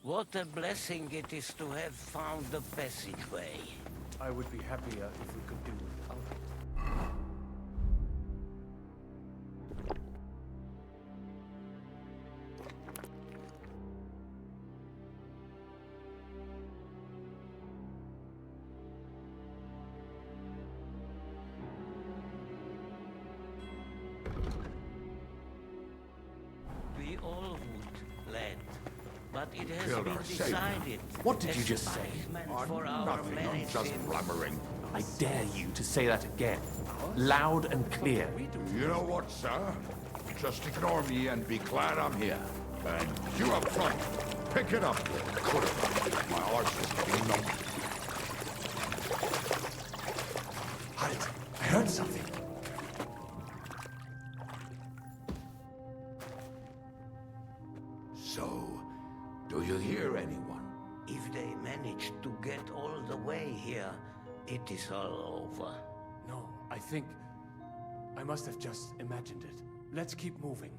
What a blessing it is to have found the passageway. I would be happier if we could do without it. We all would, lad. But it has Killed been our savior. decided. What did you just say? For our Nothing, I'm medicine. just blabbering. I dare you to say that again. Loud and clear. You know what, sir? Just ignore me and be glad I'm here. And you up front, pick it up. Could have. My arse is getting numb. Halt! I heard something. So, do you hear anyone? If they manage to get all the way here, it is all over. No, I think... I must have just imagined it. Let's keep moving.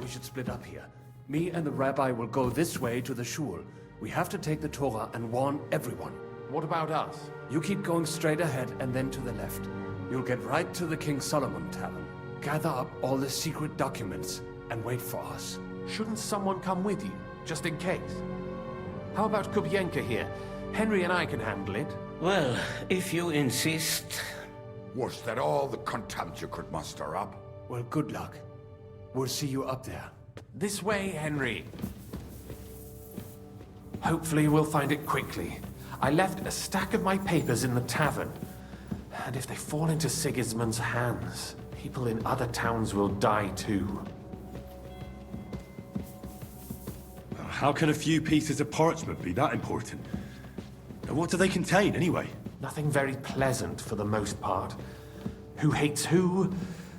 We should split up here. Me and the rabbi will go this way to the shul. We have to take the Torah and warn everyone. What about us? You keep going straight ahead and then to the left. You'll get right to the King Solomon Tavern. Gather up all the secret documents and wait for us. Shouldn't someone come with you, just in case? How about Kubienka here? Henry and I can handle it. Well, if you insist. Was that all the contempt you could muster up? Well, good luck. We'll see you up there. This way, Henry. Hopefully we'll find it quickly. I left a stack of my papers in the tavern. And if they fall into Sigismund's hands, people in other towns will die too. How can a few pieces of parchment be that important? And what do they contain, anyway? Nothing very pleasant for the most part. Who hates who?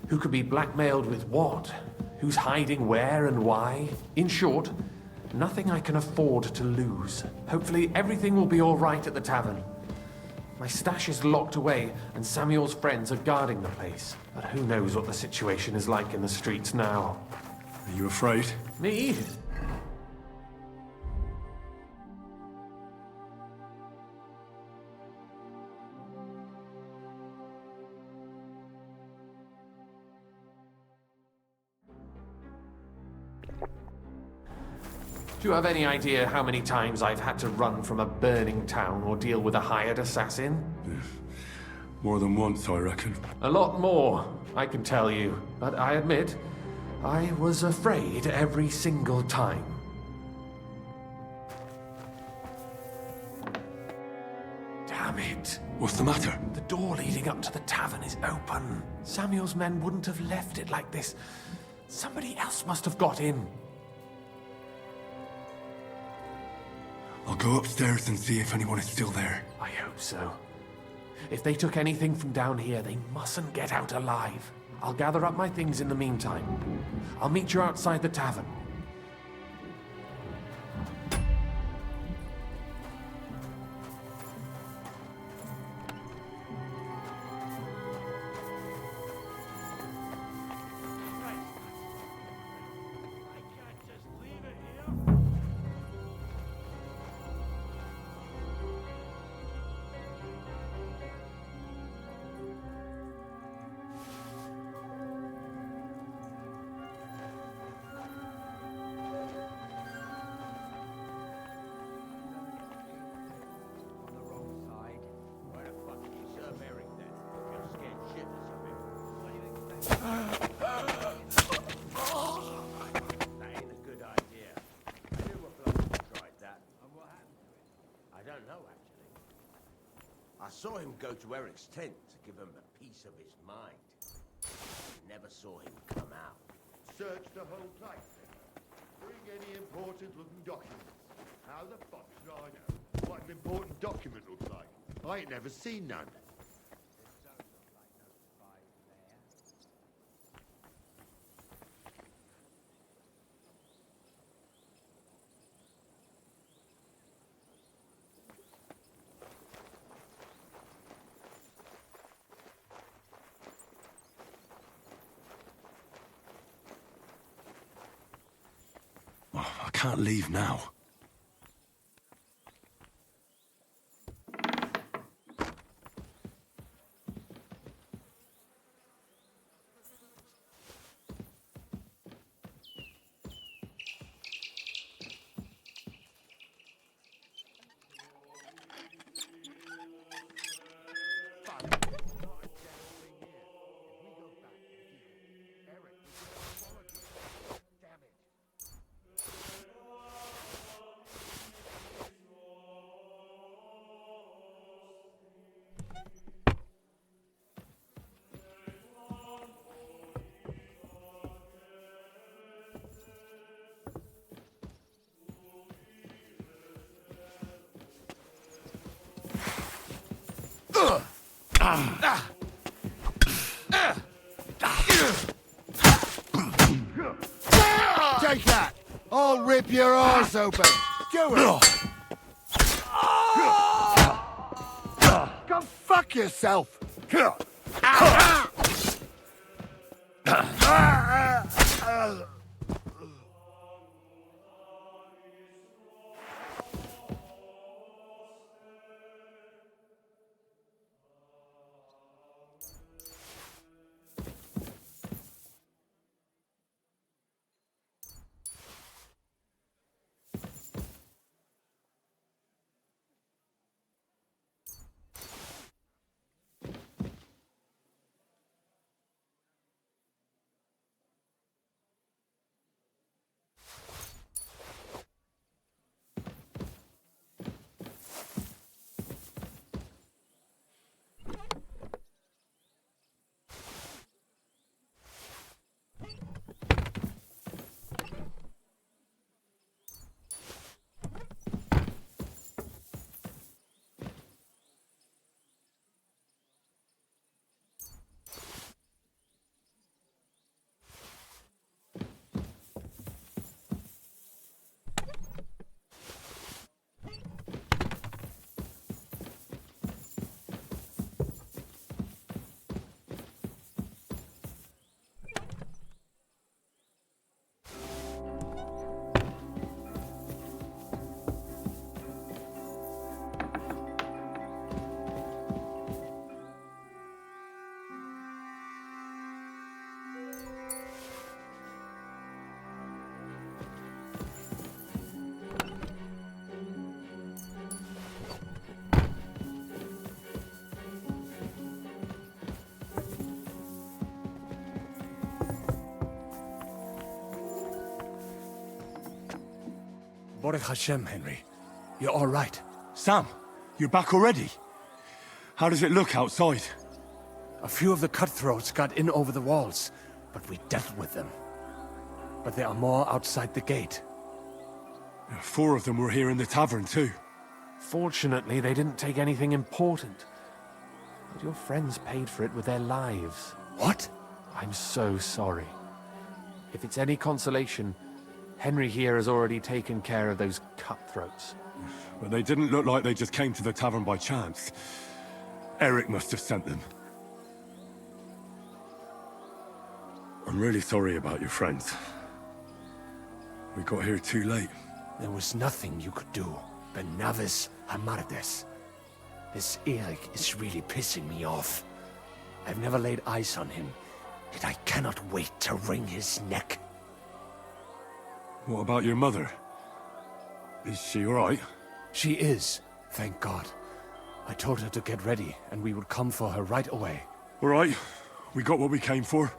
Who could be blackmailed with what? Who's hiding where and why? In short, nothing I can afford to lose. Hopefully everything will be all right at the tavern. My stash is locked away, and Samuel's friends are guarding the place. But who knows what the situation is like in the streets now? Are you afraid? Me? Do you have any idea how many times I've had to run from a burning town or deal with a hired assassin? More than once, I reckon. A lot more, I can tell you. But I admit, I was afraid every single time. Damn it. What's the matter? The door leading up to the tavern is open. Samuel's men wouldn't have left it like this. Somebody else must have got in. I'll go upstairs and see if anyone is still there. I hope so. If they took anything from down here, they mustn't get out alive. I'll gather up my things in the meantime. I'll meet you outside the tavern. I saw him go to Eric's tent to give him a piece of his mind. Never saw him come out. Search the whole place. Bring any important-looking documents. How the fuck should I know what an important document looks like? I ain't never seen none. can't leave now. Take that! I'll rip your arse open! Do it! Go fuck yourself! Baruch Hashem, Henry. You're all right. Sam, you're back already? How does it look outside? A few of the cutthroats got in over the walls, but we dealt with them. But there are more outside the gate. 4 of them were here in the tavern too. Fortunately, they didn't take anything important. But your friends paid for it with their lives. What? I'm so sorry. If it's any consolation, Henry here has already taken care of those cutthroats. But they didn't look like they just came to the tavern by chance. Eric must have sent them. I'm really sorry about your friends. We got here too late. There was nothing you could do. Benavis Hamardes. This Eric is really pissing me off. I've never laid eyes on him, yet I cannot wait to wring his neck. What about your mother? Is she all right? She is, thank God. I told her to get ready, and we would come for her right away. All right, we got what we came for,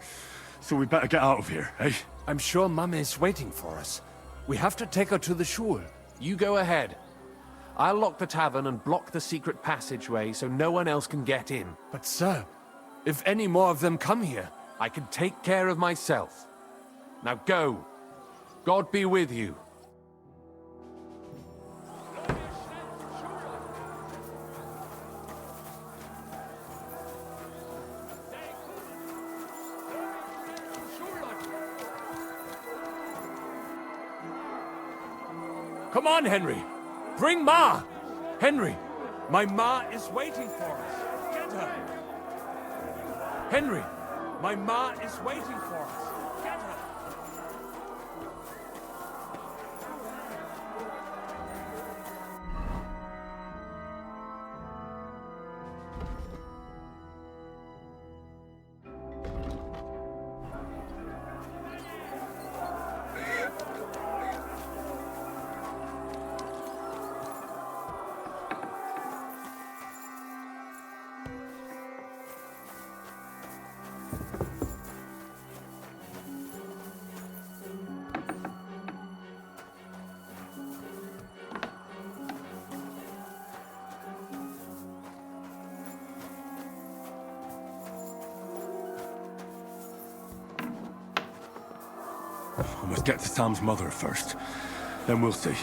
so we better get out of here, eh? I'm sure Mama is waiting for us. We have to take her to the shul. You go ahead. I'll lock the tavern and block the secret passageway so no one else can get in. But sir, if any more of them come here... I can take care of myself. Now go. God be with you. Come on, Henry. Bring Ma. Henry, my Ma is waiting for us. Get her. Henry, my Ma is waiting for us. Get her. I must get to Sam's mother first. Then we'll see.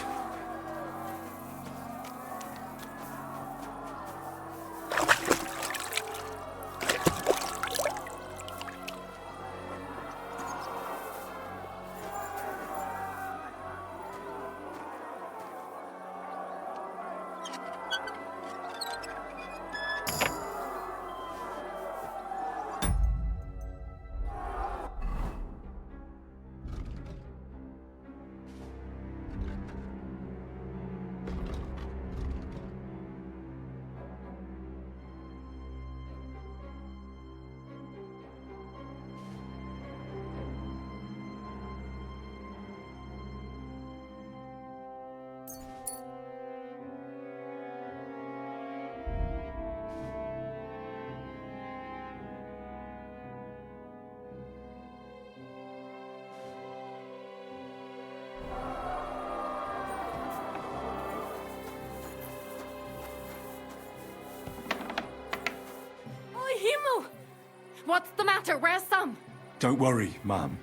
What's the matter? Where's Sam? Don't worry, ma'am.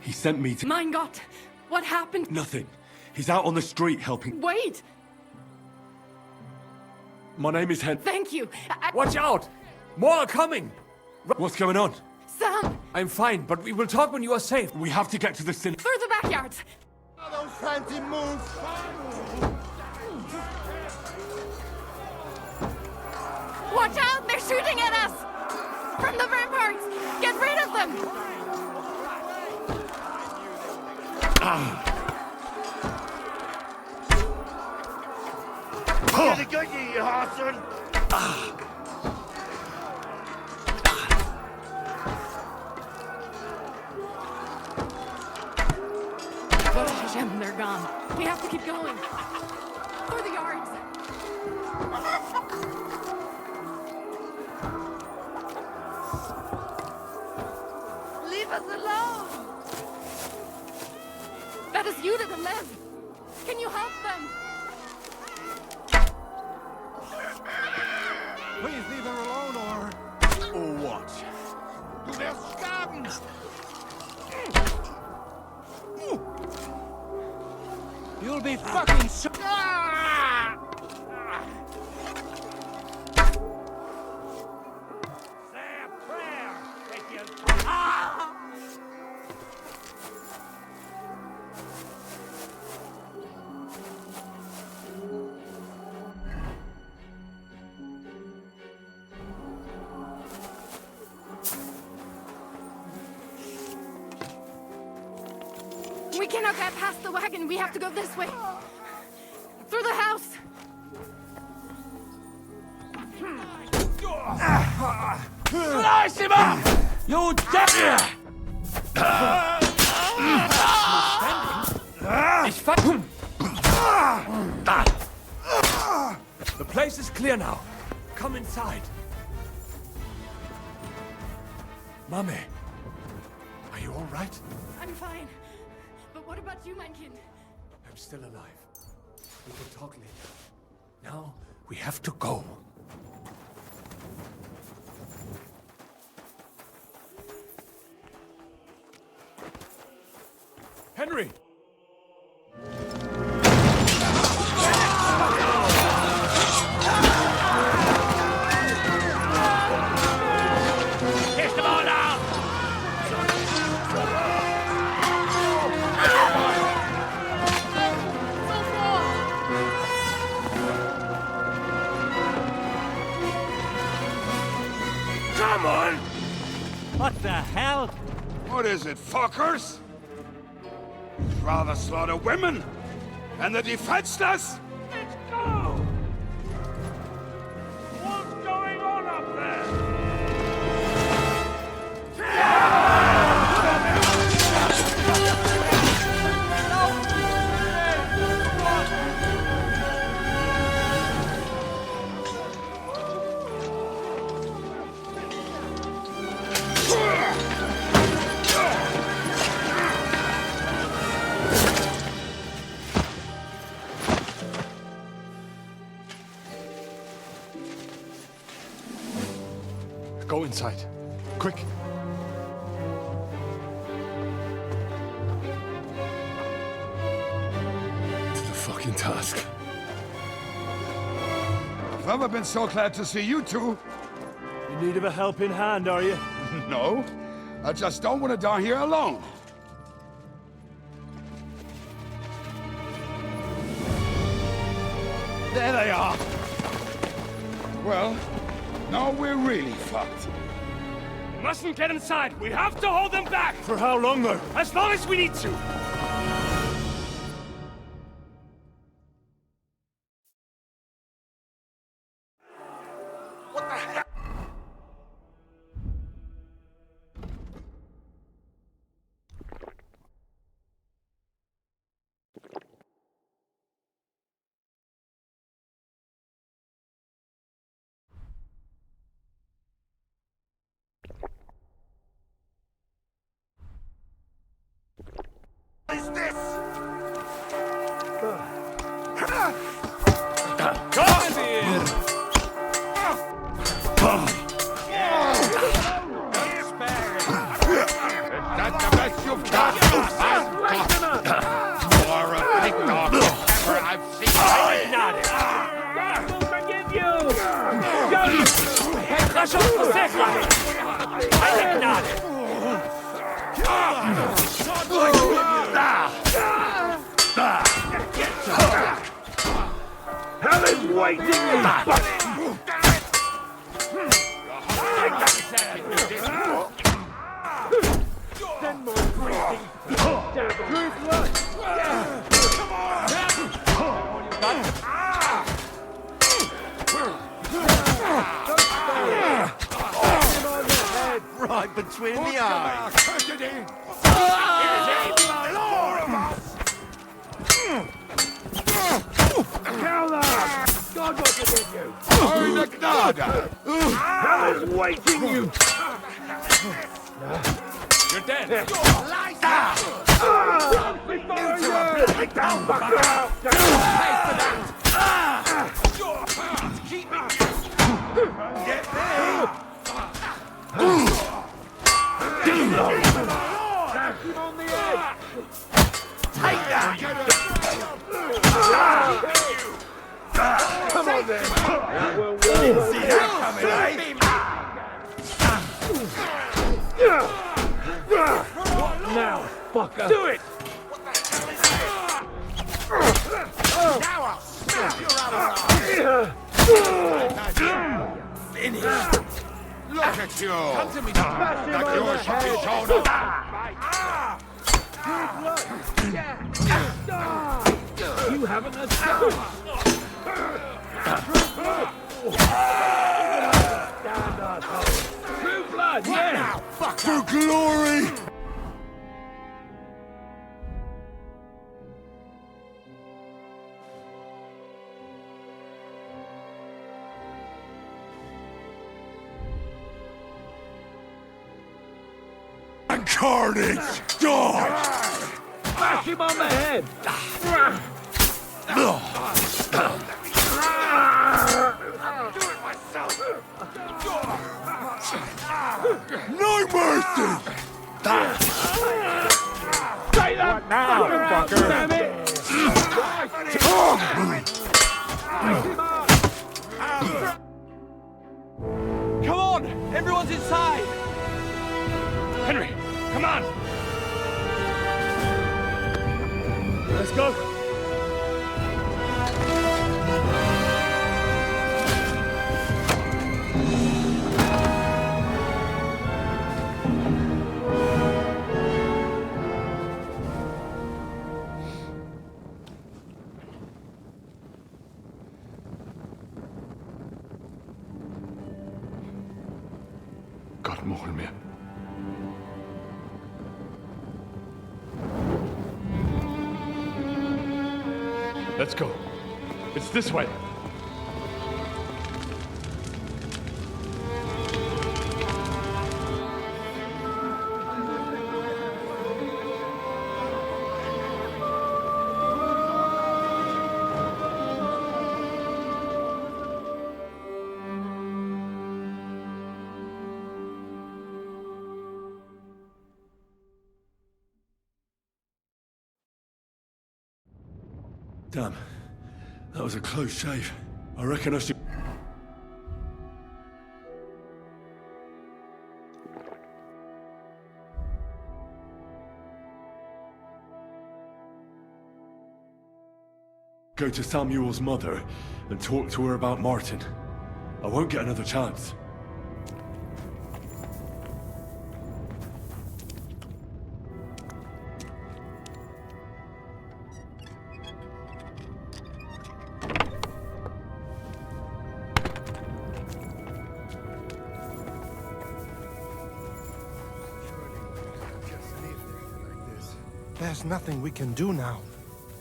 He sent me to... Mein Gott! What happened? Nothing. He's out on the street helping... Wait! My name is Hen... Thank you! Watch out! More are coming! What's going on? Sam! I'm fine, but we will talk when you are safe. We have to get to the cin... Through the backyards! Those fancy moves! Watch out! They're shooting at us! From the ramparts! Get rid of them! Get a good you Hassan! Hashem, they're gone. We have to keep going. Through the yards. Leave us alone! That is you to the left. Can you help them? Please leave her alone or what? Du wirst sterben! You'll be fucking so... Say a prayer if you... We cannot get past the wagon. We have to go this way. Through the house. Slice him up! You dare! The place is clear now. Come inside. Mummy, are you all right? I'm fine. But what about you, mein Kind? I'm still alive. We can talk later. Now, we have to go. Henry! Kiss them all out! Come on! What the hell? What is it, fuckers? Rather slaughter women and the defenseless? Let's go! What's going on up there? Go inside. Quick. To the fucking task. I've never been so glad to see you two. In need of a helping hand, are you? No, I just don't want to die here alone. There they are! Well, now we're really fucked. We mustn't get inside. We have to hold them back. For how long, though? As long as we need to. Right between the eyes. God will forgive you! Hell is waiting you! You're dead. Take down, fucker! Dash him on the edge! Take that! Come on then! Didn't see that coming, eh? Now, fucker! Do it! Now I'll snap you out of Finish! Look at you! Come to me, That yours should be shown up! You haven't a chance! Stand asshole! True blood, yeah! For glory! Carnage! Die! Smash him on the head! No mercy! Say that now, fucker! Damn it! Come on! Everyone's inside! Henry, come on! Let's go! Gott mogen mir. Let's go. It's this way. Damn. That was a close shave. I reckon I should... go to Samuel's mother and talk to her about Martin. I won't get another chance. There's nothing we can do now.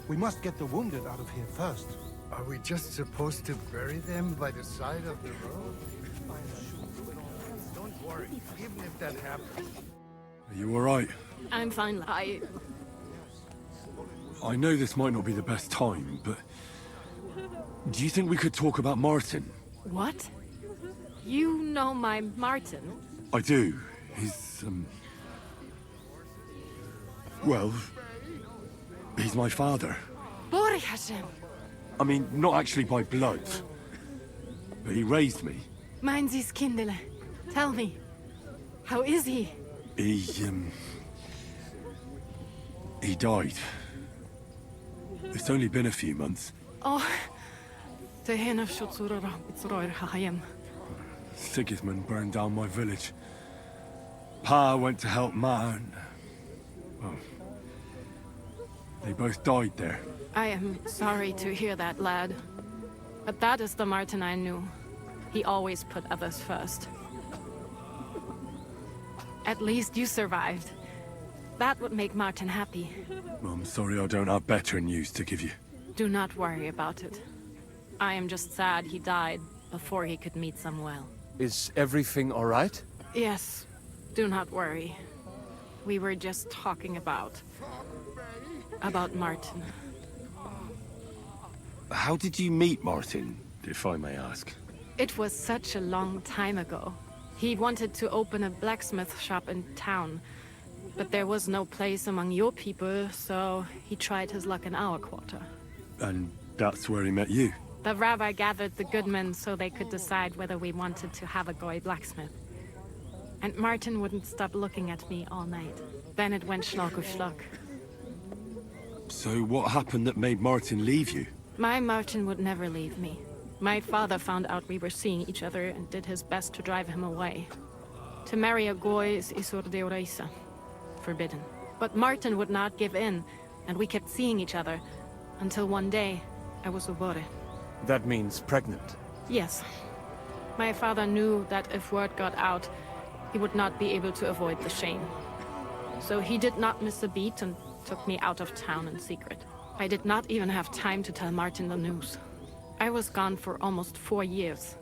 We must get the wounded out of here first. Are we just supposed to bury them by the side of the road? Don't worry, even if that happens. Are you alright? I'm fine. I know this might not be the best time, but... do you think we could talk about Martin? What? You know my Martin? I do. He's, well... he's my father. Bori Hashem. I mean, not actually by blood. But he raised me. Meinzies kindele. Tell me. How is he? He died. It's only been a few months. Oh. Tehena Shutzurara Bitzroir Hahayem. Sigismund burned down my village. Pa went to help Ma and... well... they both died there. I am sorry to hear that, lad. But that is the Martin I knew. He always put others first. At least you survived. That would make Martin happy. I'm sorry I don't have better news to give you. Do not worry about it. I am just sad he died before he could meet Samuel. Is everything all right? Yes, do not worry. We were just talking about Martin. How did you meet Martin, if I may ask? It was such a long time ago. He wanted to open a blacksmith shop in town, but there was no place among your people, so he tried his luck in our quarter. And that's where he met you? The rabbi gathered the good men so they could decide whether we wanted to have a goy blacksmith. And Martin wouldn't stop looking at me all night. Then it went schlock auf schlock. So what happened that made Martin leave you? My Martin would never leave me. My father found out we were seeing each other and did his best to drive him away. To marry a goy is isur deoraisa, forbidden. But Martin would not give in, and we kept seeing each other, until one day, I was ubore. That means pregnant. Yes. My father knew that if word got out, he would not be able to avoid the shame. So he did not miss a beat and took me out of town in secret. I did not even have time to tell Martin the news. I was gone for almost 4 years.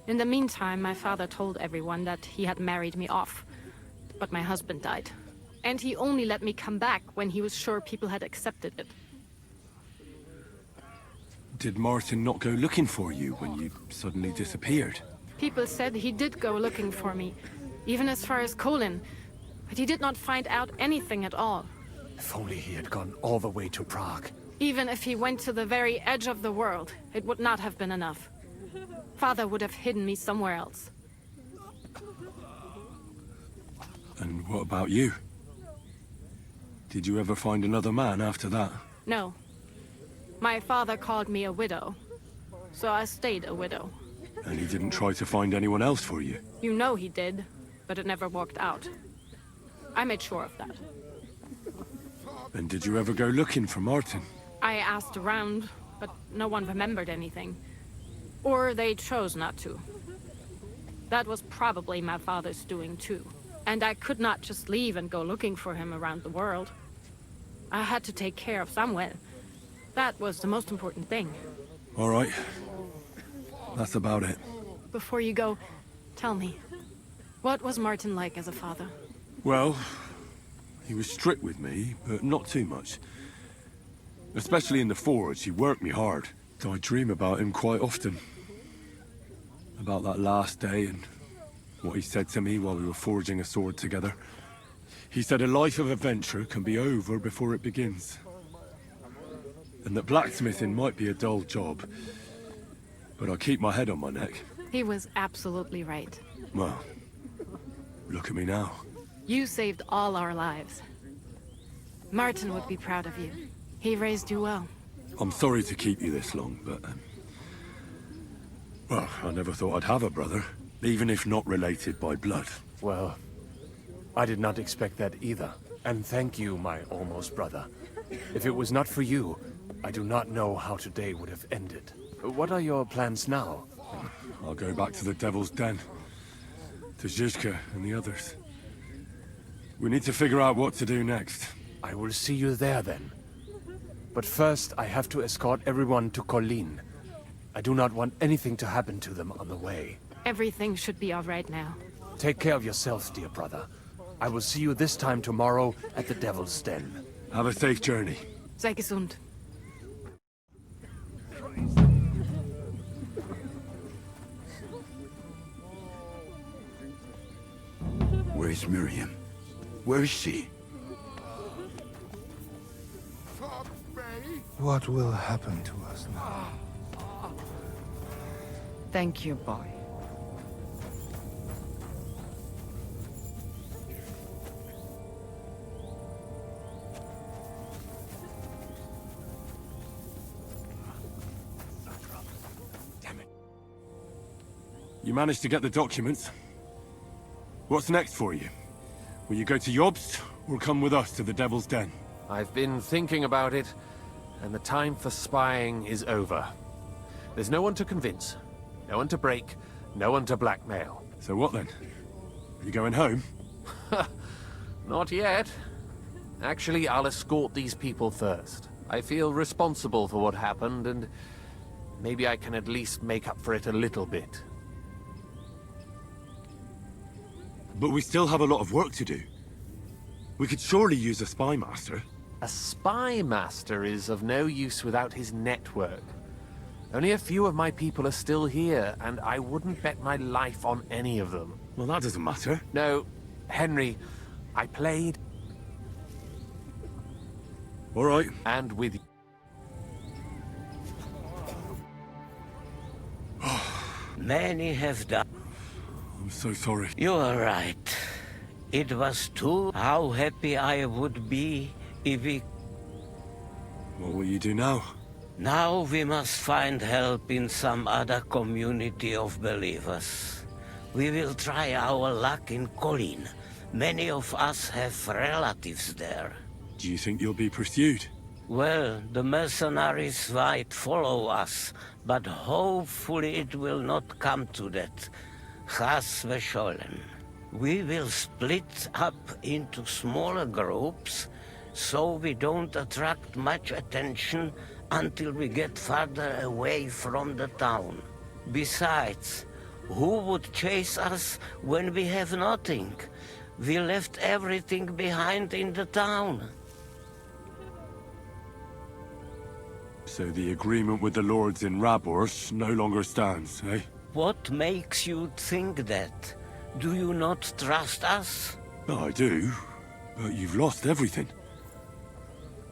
In the meantime, my father told everyone that he had married me off. But my husband died. And he only let me come back when he was sure people had accepted it. Did Martin not go looking for you when you suddenly disappeared? People said he did go looking for me, even as far as Kolin. But he did not find out anything at all. If only he had gone all the way to Prague. Even if he went to the very edge of the world, it would not have been enough. Father would have hidden me somewhere else. And what about you? Did you ever find another man after that? No. My father called me a widow, so I stayed a widow. And he didn't try to find anyone else for you? You know he did, but it never worked out. I made sure of that. And did you ever go looking for Martin? I asked around, but no one remembered anything. Or they chose not to. That was probably my father's doing too. And I could not just leave and go looking for him around the world. I had to take care of Samuel. That was the most important thing. All right. That's about it. Before you go, tell me, what was Martin like as a father? Well, he was strict with me, but not too much. Especially in the forge, he worked me hard. I dream about him quite often. About that last day and what he said to me while we were forging a sword together. He said a life of adventure can be over before it begins. and that blacksmithing might be a dull job. But I keep my head on my neck. He was absolutely right. Well, look at me now. You saved all our lives. Martin would be proud of you. He raised you well. I'm sorry to keep you this long, but... well, I never thought I'd have a brother, even if not related by blood. Well, I did not expect that either. And thank you, my almost brother. If it was not for you, I do not know how today would have ended. What are your plans now? I'll go back to the Devil's Den. To Zizka and the others. We need to figure out what to do next. I will see you there then. But first, I have to escort everyone to Colleen. I do not want anything to happen to them on the way. Everything should be all right now. Take care of yourself, dear brother. I will see you this time tomorrow at the Devil's Den. Have a safe journey. Sei gesund. Where is Miriam? Where is she? What will happen to us now? Thank you, boy. Damn it. You managed to get the documents? What's next for you? Will you go to Jobst, or come with us to the Devil's Den? I've been thinking about it, and the time for spying is over. There's no one to convince, no one to break, no one to blackmail. So what then? You going home? Not yet. Actually, I'll escort these people first. I feel responsible for what happened, and maybe I can at least make up for it a little bit. But we still have a lot of work to do. We could surely use a spy master. A spy master is of no use without his network. Only a few of my people are still here, and I wouldn't bet my life on any of them. Well, that doesn't matter. No, Henry, I played... All right. And with you. Many have done. I'm so sorry. You are right. It was too. How happy I would be if we... What will you do now? Now we must find help in some other community of believers. We will try our luck in Colleen. Many of us have relatives there. Do you think you'll be pursued? Well, the mercenaries might follow us, but hopefully it will not come to that. Chas v'sholem. We will split up into smaller groups, so we don't attract much attention until we get farther away from the town. Besides, who would chase us when we have nothing? We left everything behind in the town. So the agreement with the lords in Rabors no longer stands, eh? What makes you think that? Do you not trust us? No, I do. But you've lost everything.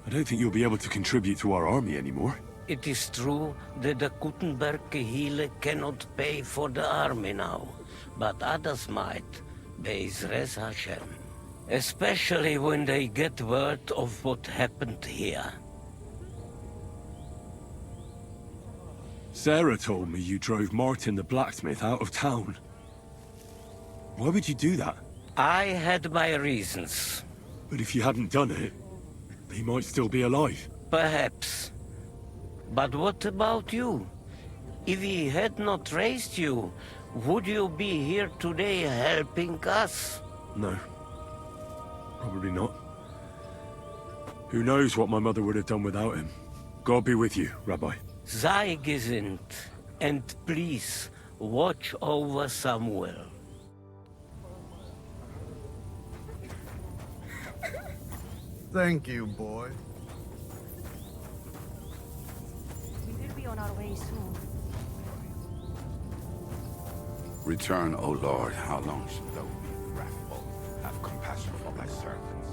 I don't think you'll be able to contribute to our army anymore. It is true that the Kuttenberg Kehile cannot pay for the army now, but others might, Be'ezras Hashem. Especially when they get word of what happened here. Sarah told me you drove Martin the blacksmith out of town. Why would you do that? I had my reasons. But if you hadn't done it, he might still be alive. Perhaps. But what about you? If he had not raised you, would you be here today helping us? No. Probably not. Who knows what my mother would have done without him. God be with you, Rabbi. Sei gesinnt, and please watch over Samuel. Thank you, boy. We will be on our way soon. Return, O Lord. How long shalt thou be wrathful? Have compassion for thy servants.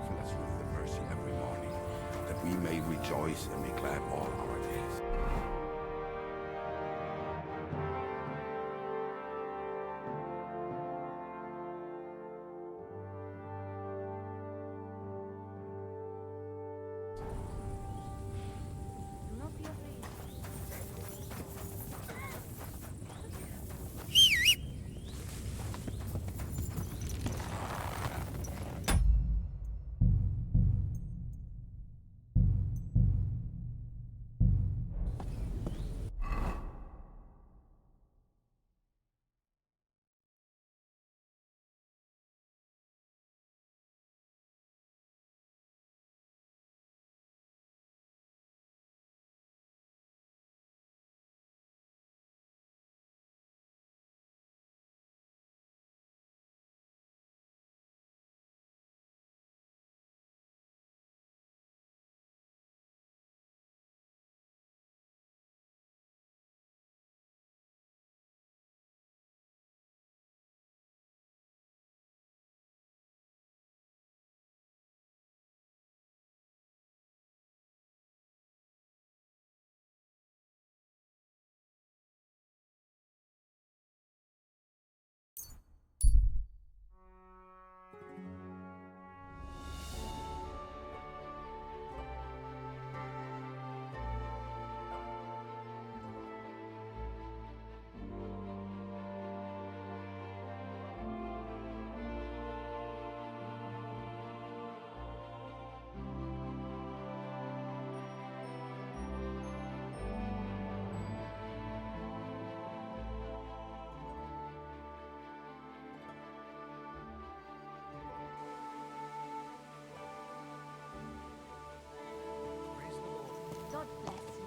Fill us with the mercy every morning. that we may rejoice and be glad all our days. Do not be afraid. God bless you.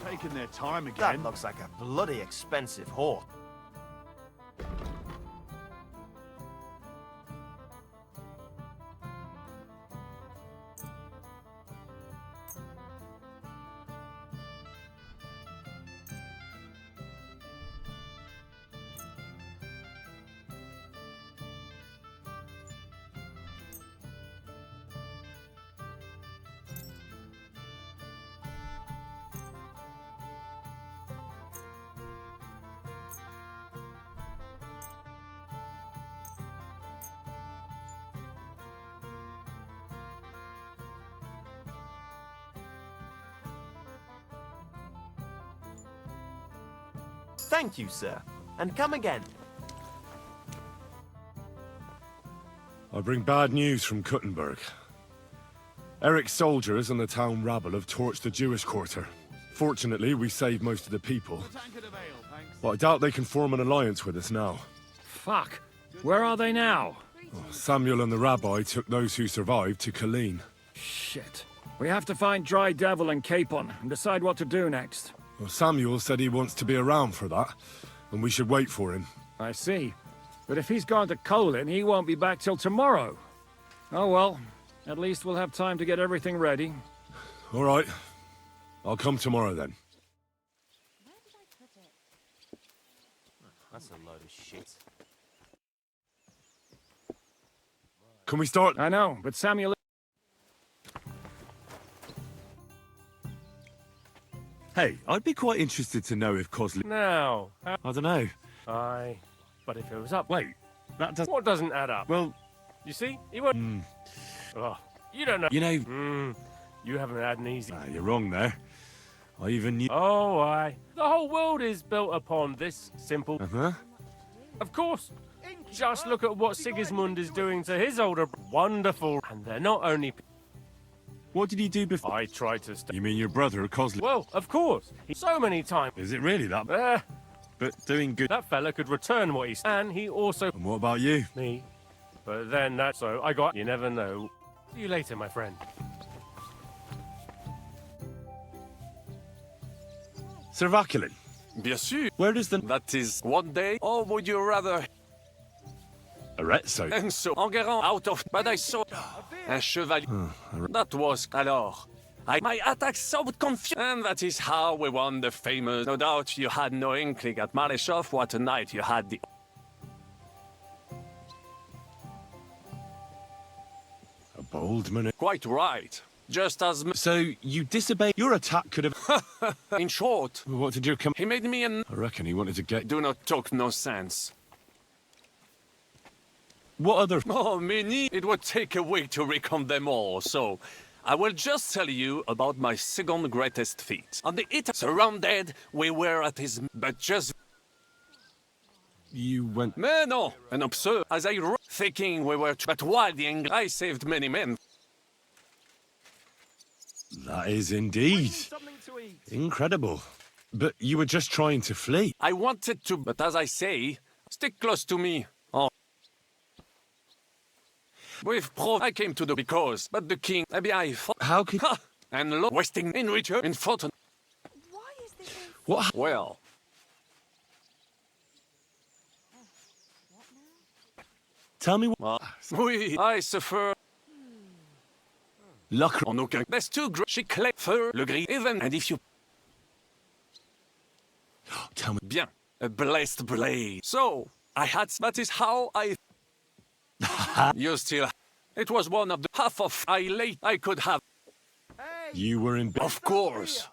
taking their time again. That looks like a bloody expensive horse. Thank you, sir. And come again. I bring bad news from Kuttenberg. Eric's soldiers and the town rabble have torched the Jewish quarter. Fortunately, we saved most of the people. But I doubt they can form an alliance with us now. Fuck. Where are they now? Samuel and the rabbi took those who survived to Colleen. Shit. We have to find Dry Devil and Capon and decide what to do next. Well, Samuel said he wants to be around for that, and we should wait for him. I see. But if he's gone to Colin, he won't be back till tomorrow. Oh well. At least we'll have time to get everything ready. All right. I'll come tomorrow then. Where did I put it? That's a load of shit. Can we start? I know, but Samuel... Hey, I'd be quite interested to know if Cosley... Now, I don't know. aye. But if it was up... Wait, that doesn't... What doesn't add up? Well... You see? He won't... Oh, you don't know... You know... You haven't had an easy... You're wrong there. I even knew... Oh, aye. The whole world is built upon this simple... Uh-huh. Of course. Just look at what Sigismund is doing to his older... Wonderful. And they're not only... What did he do before? I tried to... You mean your brother, Cosley? Well, of course. So many times... Is it really that bad? But doing good... That fella could return what he... And he also... And what about you? Me. But then that... So I got... You never know. See you later, my friend. Sir Vaculin, Bien sûr. where does the... That is one day, or would you rather... Arezzo? And so, Enguerrand out of... But I saw... Un chevalier... That was... Alors... My attack so confused. And that is how we won the famous... No doubt you had no inkling at Maleshov what a night you had the... A bold man. Quite right. Just as... So, you disobeyed... Your attack could have... In short... What did you come... He made me an... I reckon he wanted to get... Do not talk no sense. What other... Oh, many. It would take a week to recount them all, so... I will just tell you about my second greatest feat. On the it surrounded, we were at his... But just... You went... Mais non, an absurd, as I wrote, thinking we were... But while the English... I saved many men. That is indeed... incredible. But you were just trying to flee. I wanted to, but as I say, stick close to me. Oh. With Pro, I came to the because, but the king, maybe I fought. How could... Ha! And lo, wasting in return in Fortin. Why is this so... What... Well, What now? Tell me what... well, oui, I suffer. Luck... En aucun. There's two great. She claimed fur, le gris, even, and if you... Tell me... Bien, a blessed blade. So, I had... That is how I... You still... It was one of the half of I late I could have. You were in... Of course.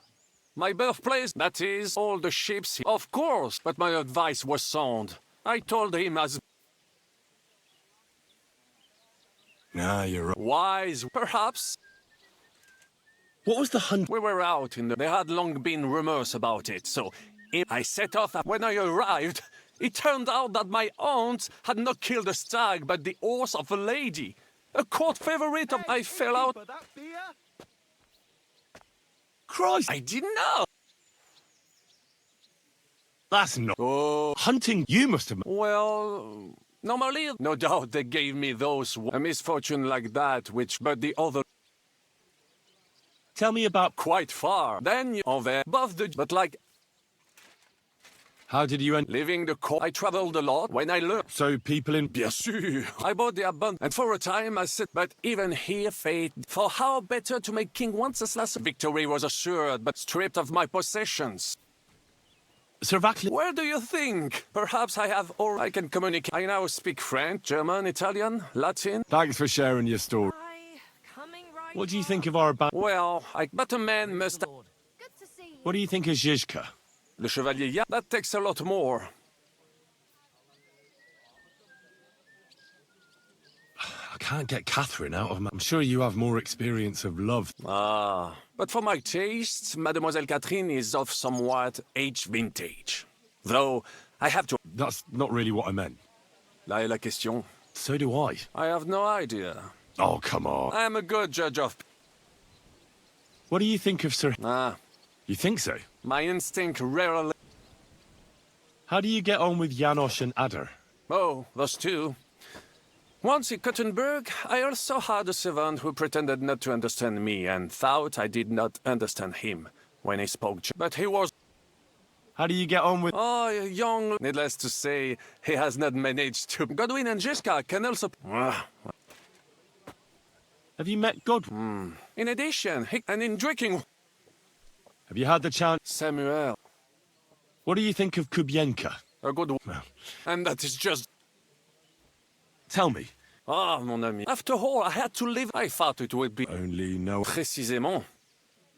My birthplace, that is, all the ships, of course. But my advice was sound. I told him as Nah, you're right. wise, perhaps. What was the hunt... We were out in the... There had long been rumors about it, so... I set off. When I arrived, it turned out that my aunt had not killed a stag, but the horse of a lady. A court favorite of... I fell out... Christ! I didn't know. That's not... Oh, Hunting, you must have... well... Normally, no doubt they gave me those... A misfortune like that, which... But the other... Tell me about... Quite far. Then you over above the... But like... How did you end... Leaving the court, I traveled a lot when I learned. So people in... Bien sûr. I bought the abundance, and for a time I said, but even here fate, for how better to make King Wenceslas. Victory was assured, but stripped of my possessions. Sir Vaclav... Where do you think? Perhaps I have, or I can communicate. I now speak French, German, Italian, Latin. Thanks for sharing your story. What do you think of our band? Well, but a man must... What do you think of Zizka? Le Chevalier, yeah, that takes a lot more. I can't get Catherine out of my... I'm sure you have more experience of love. Ah, but for my tastes, Mademoiselle Catherine is of somewhat age vintage. Though, I have to... That's not really what I meant. Là est la question. So do I. I have no idea. Oh, come on. I am a good judge of... What do you think of Sir... Ah. You think so? My instinct rarely... How do you get on with Janosch and Adder? Oh, those two. Once in Kuttenberg, I also had a servant who pretended not to understand me and thought I did not understand him when he spoke. But he was... How do you get on with... Oh, young... Needless to say, he has not managed to... Godwin and Jiska can also... Have you met Godwin? In addition, and in drinking... Have you had the chance... Samuel. What do you think of Kubienka? A good one. And that is just... Tell me. Ah, mon ami. After all, I had to live. I thought it would be... Only no... Précisément.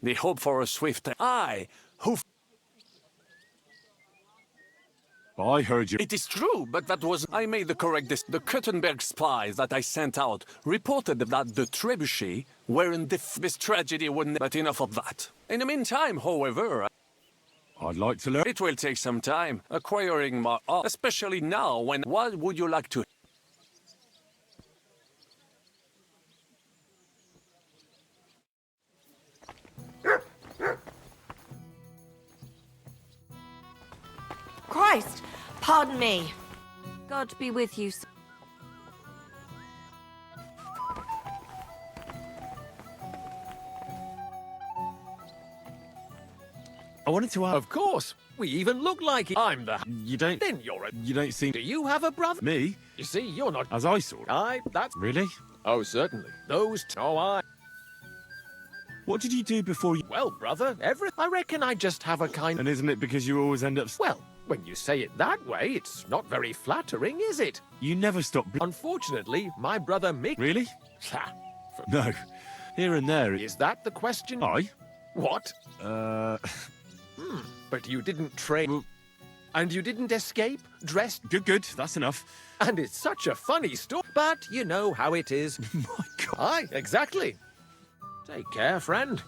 The hope for a swift... I, who... I heard you... It is true, but that was... I made the correct... The Kuttenberg spies that I sent out reported that the trebuchet were in this tragedy wouldn't... But enough of that. In the meantime, however... I'd like to learn... It will take some time, acquiring my art, especially now when... What would you like to... Christ! Pardon me. God be with you. I wanted to ask... Of course. We even look like it. I'm the... You don't... Then you're a... You don't seem... Do you have a brother? Me? You see, you're not... As I saw it. That's... Really? Oh, certainly. Those... What did you do before you... Well, brother, I reckon I just have a kind... And isn't it because you always end up... Well, when you say it that way, it's not very flattering, is it? You never stop... Unfortunately, my brother Mick... Really? No. Here and there... Is that the question? Aye. What? But you didn't train... And you didn't escape, dressed... Good. That's enough. And it's such a funny story. But you know how it is. My God. Aye, exactly. Take care, friend.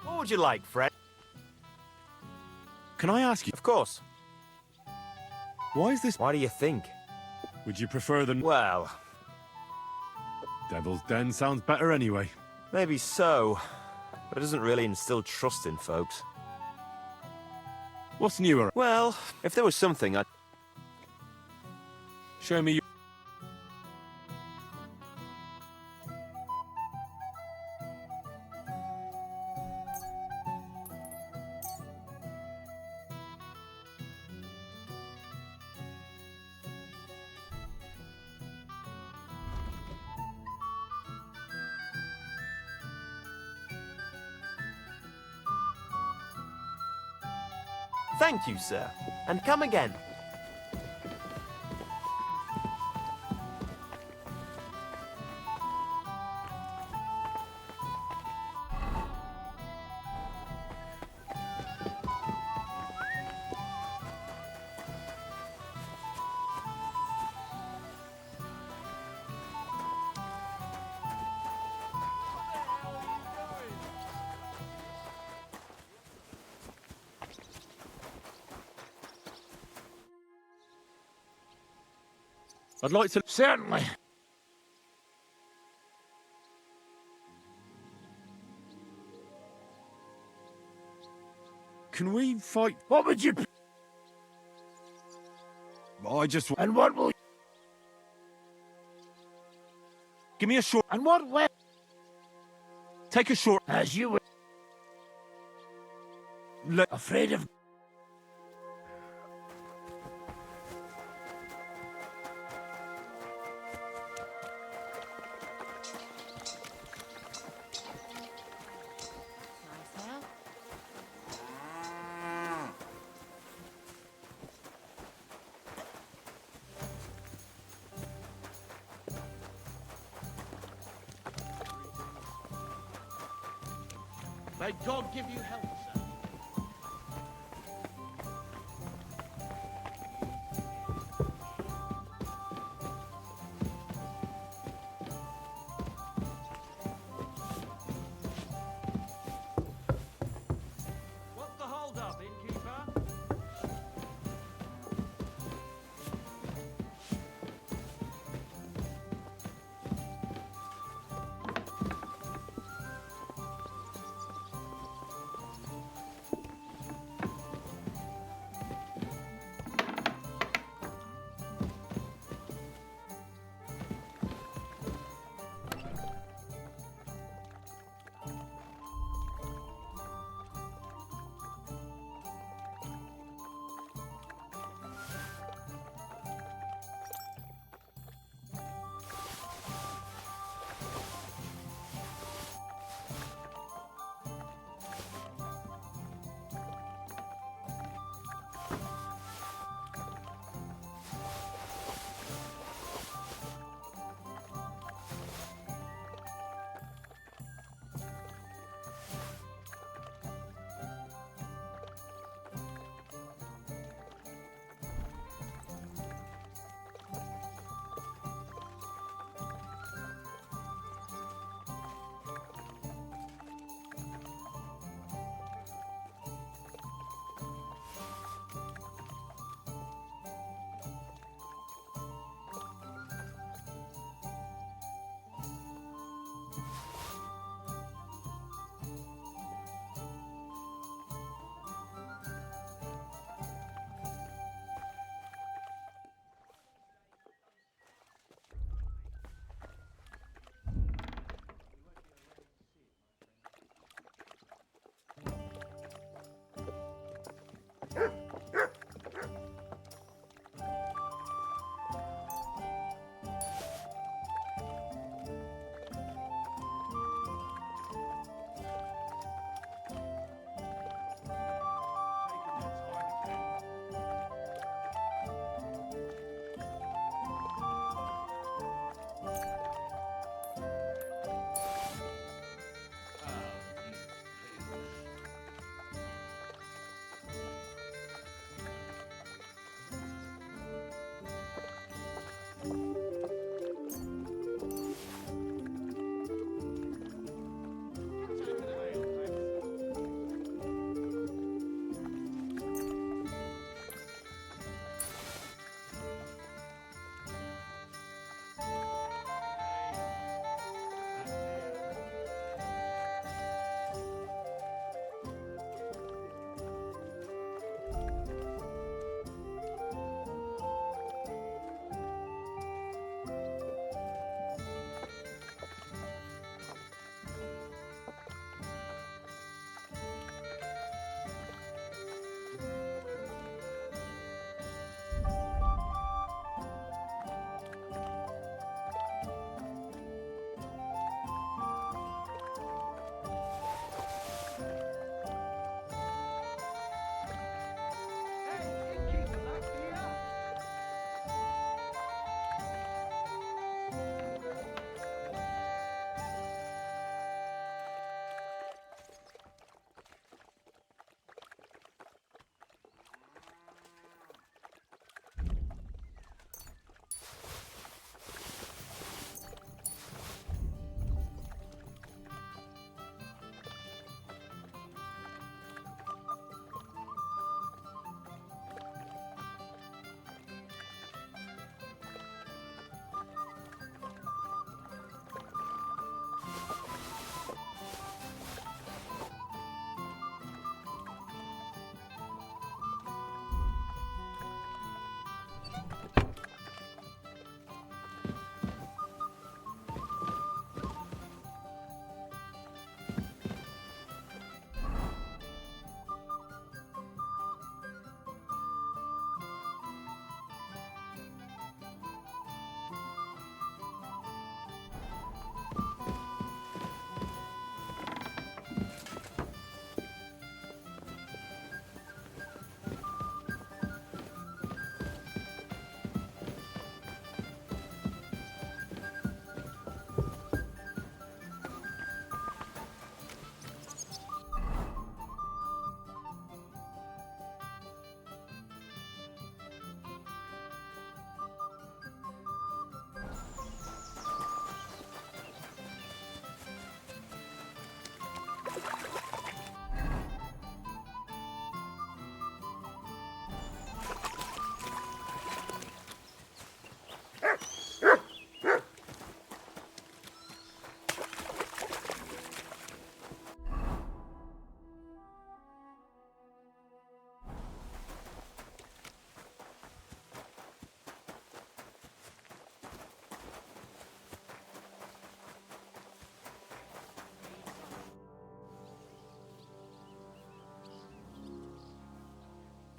What would you like, Fred? Can I ask you? Of course. Why is this... Why do you think? Would you prefer than... Well... Devil's Den sounds better anyway. Maybe so, but it doesn't really instill trust in folks. What's newer? Well, if there was something I'd... Show me your... Thank you, sir. And come again. I'd like to... Certainly. Can we fight... What would you... I just... And what will... Give me a short... And what will... Take a short... As you were... Afraid of... May God give you help, sir. What's the hold up, innkeeper?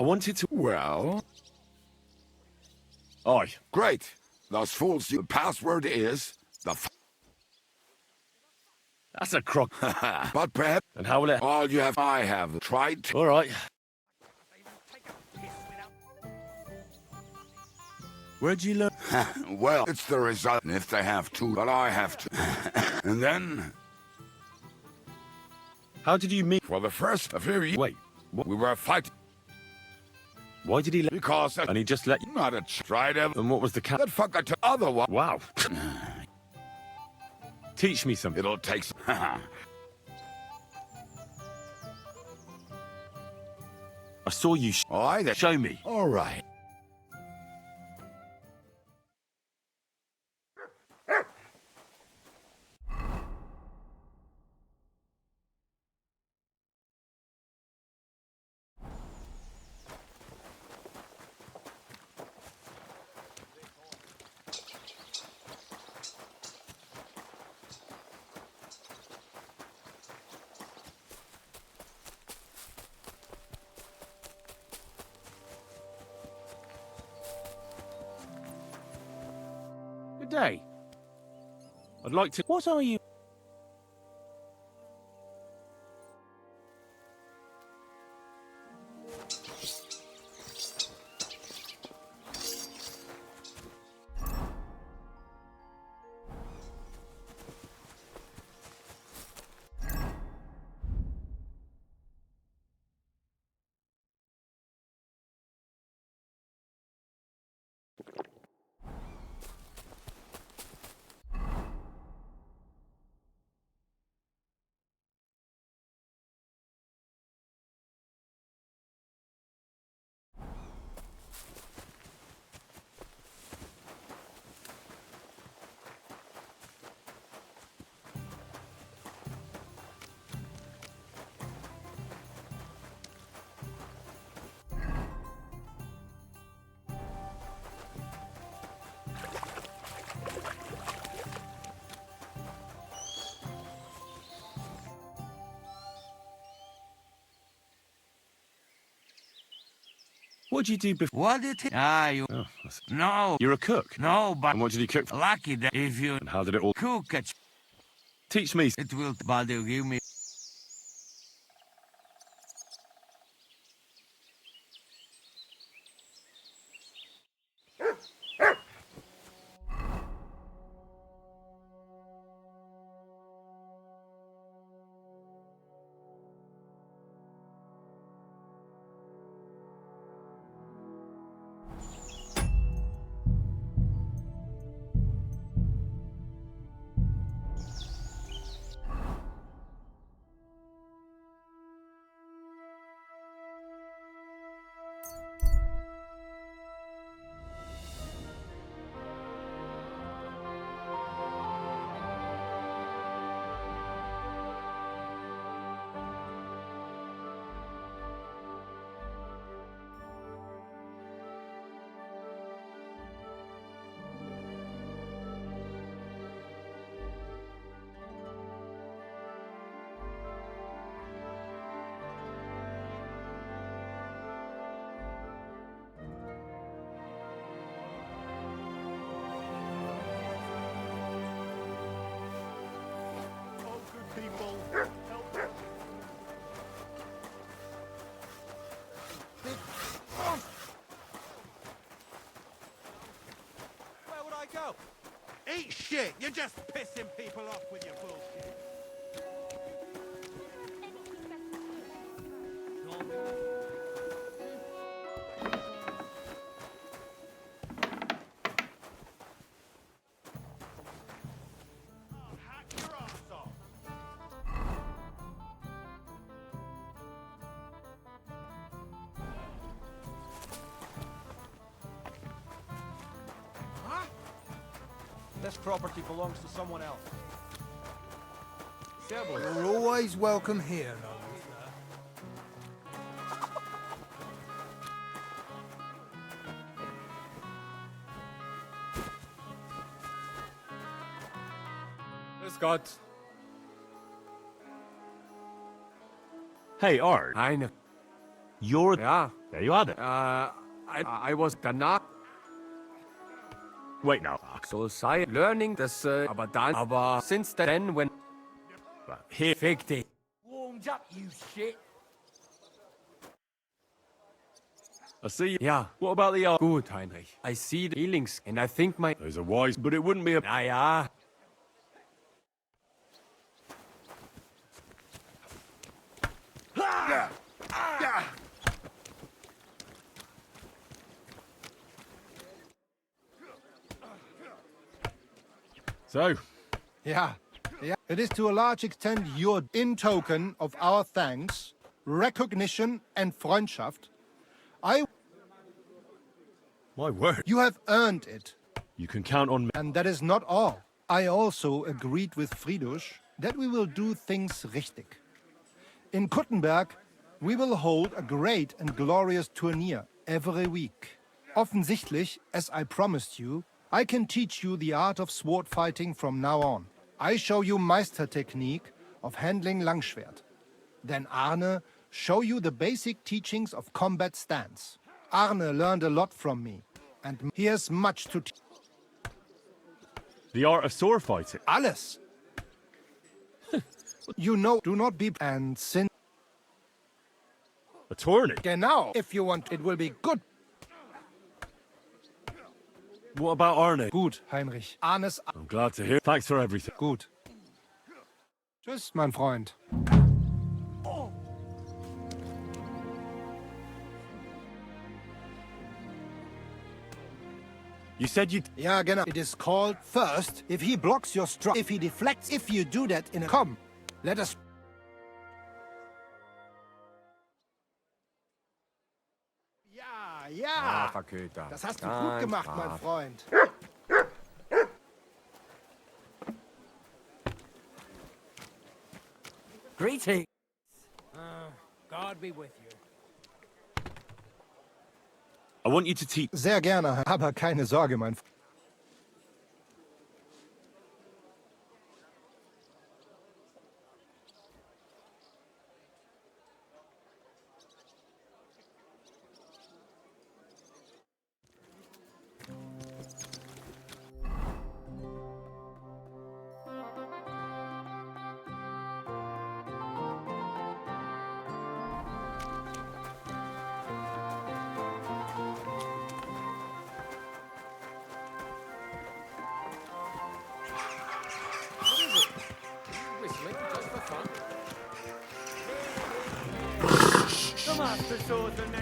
I wanted to... Well? Aye. Great. Those fools, the password is the That's a crock. But perhaps... And how will it... All you have... I have tried to... All right. Where'd you learn? Well, it's the result if they have to, but I have to. And then... How did you meet? For the first few years... Wait, what? We were fighting. Why did he let... Because... And he just let you... Not a tried ever... And what was the cat? That fucker to other one. Wow. Teach me something. It'll take some... I saw you... Aye, then. Show me. All right. Good day. I'd like to... What are you? What did you do before? What did he... Ah, you... Oh, No. you're a cook? No, but... And what did you cook? Lucky that if you... And how did it all... Cook it, Teach me. it will... But you give me... Where would I go? Eat shit! You're just pissing people off with your bullshit. I'll hack your ass off. Huh? This property belongs to someone else. You're always welcome here, no. Scott. Hey, Art. I know. You're... Yeah. There you are then. I was danach... Wait now. So sei learning das, aber since then when... Here... Fick dich. Warmed up, you shit. I see you. Yeah. What about the art? Gut, Heinrich. I see the feelings, and I think my... Those are wise, but it wouldn't be a... Naja. So, Yeah. It is to a large extent your in token of our thanks, recognition, and Freundschaft. my word. You have earned it. You can count on me. And that is not all. I also agreed with Friedrich that we will do things richtig. In Kuttenberg, we will hold a great and glorious tourney every week. Offensichtlich, as I promised you, I can teach you the art of sword fighting from now on. I show you Meistertechnique of handling Langschwert. Then Arne show you the basic teachings of combat stance. Arne learned a lot from me, and he has much to teach. The art of sword fighting. Alles. You know, do not be and sin. A tourney? Genau. If you want, it will be good. What about Arne? Gut, Heinrich. Arnes... I'm glad to hear. Thanks for everything. Gut. Tschüss, mein Freund. You said you'd... Ja, genau. It is called first, if he blocks your strike. If he deflects, if you do that in a... Komm, let us... Ja. Ah, Verköter. Das hast du gut gemacht, mein Freund. Greetings. God be with you. I want you to teach... Sehr gerne, aber keine Sorge, mein Freund.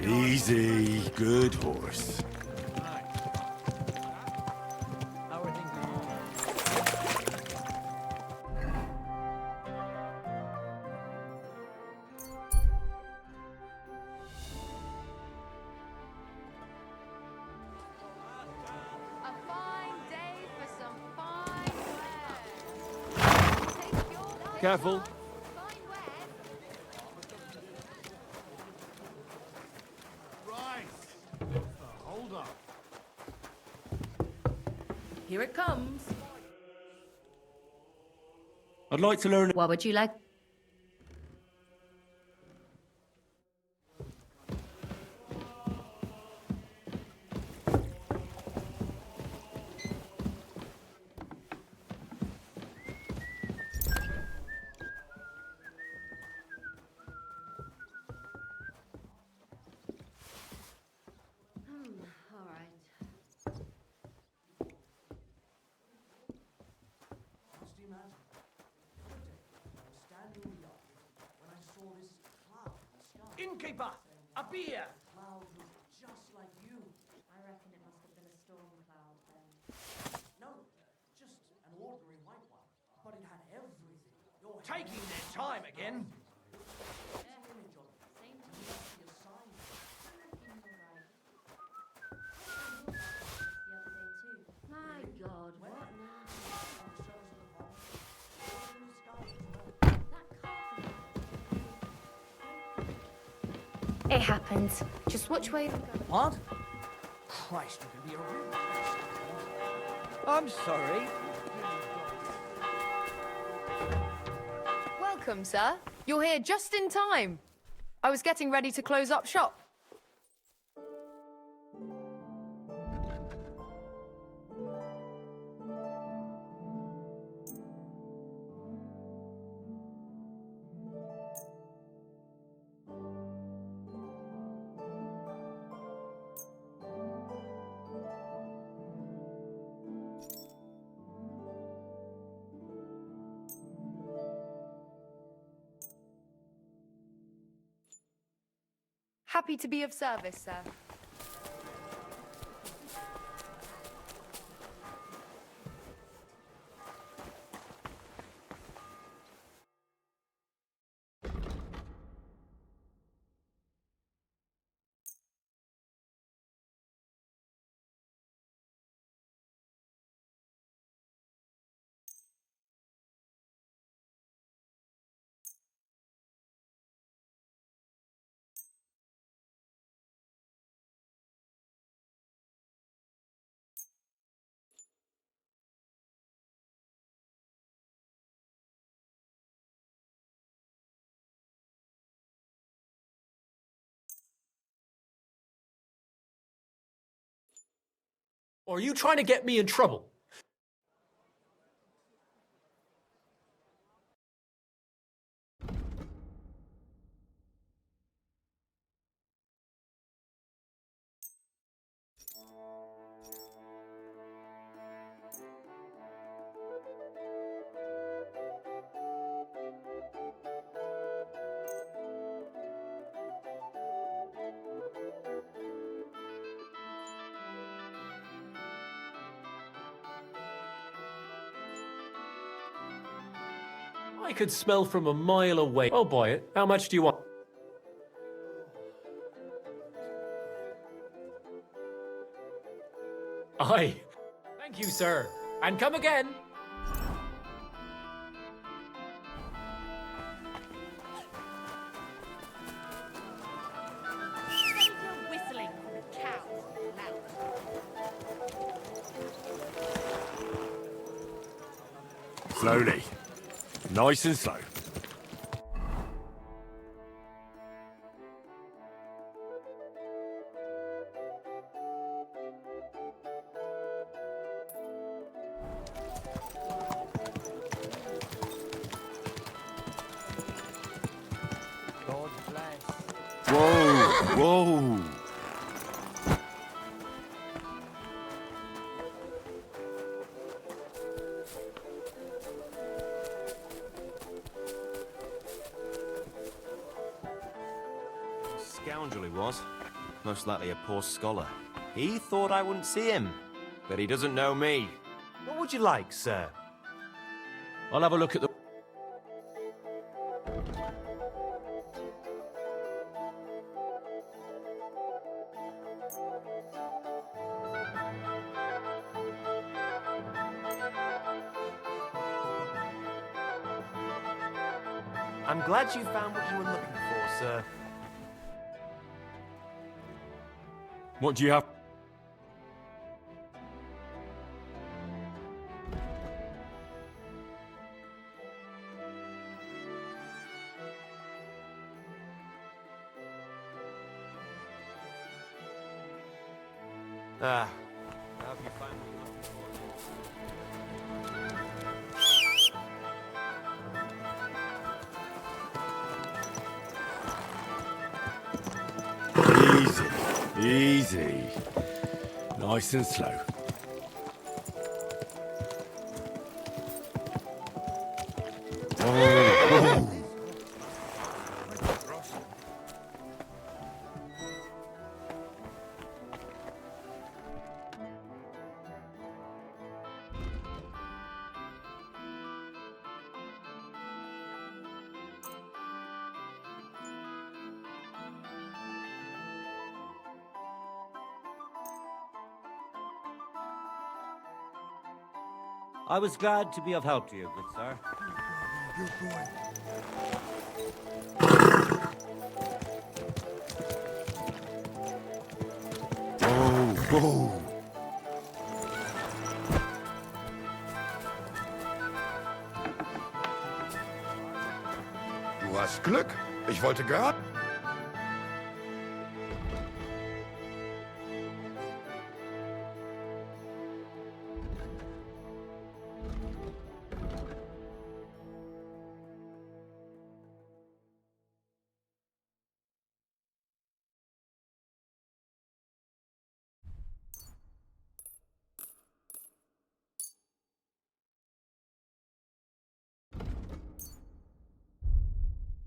Easy. Good horse. Careful. Hold up. Here it comes. I'd like to learn... What would you like? All right. Just imagine. The other day, I was standing in the yard when I saw this cloud in the sky. Innkeeper! A beer! The cloud looked just like you. I reckon it must have been a storm cloud then. No, just an ordinary white one. But it had everything. You're taking their time again. What's the image of it? Same to You me. must be a sign. Seems all right. The other day too. My God, what now? It happens. Just watch where you're going. What? Christ, you can be a real... I'm sorry. Welcome, sir. You're here just in time. I was getting ready to close up shop. Happy to be of service, sir. Or are you trying to get me in trouble? I could smell from a mile away. I'll buy it. How much do you want? Aye. Thank you, sir. And come again. Whistling for the cows, loud. Slowly. Nice and slow. God bless. Whoa, whoa. Scoundrel he was. Most likely a poor scholar. He thought I wouldn't see him, but he doesn't know me. What would you like, sir? I'll have a look at the... I'm glad you found what you were looking for, sir. What do you have? Ah, have you found what you're looking Easy. Nice and slow. Oh. I was glad to be of help to you, good sir. Good boy. Whoa. Du hast Glück. Ich wollte gerade...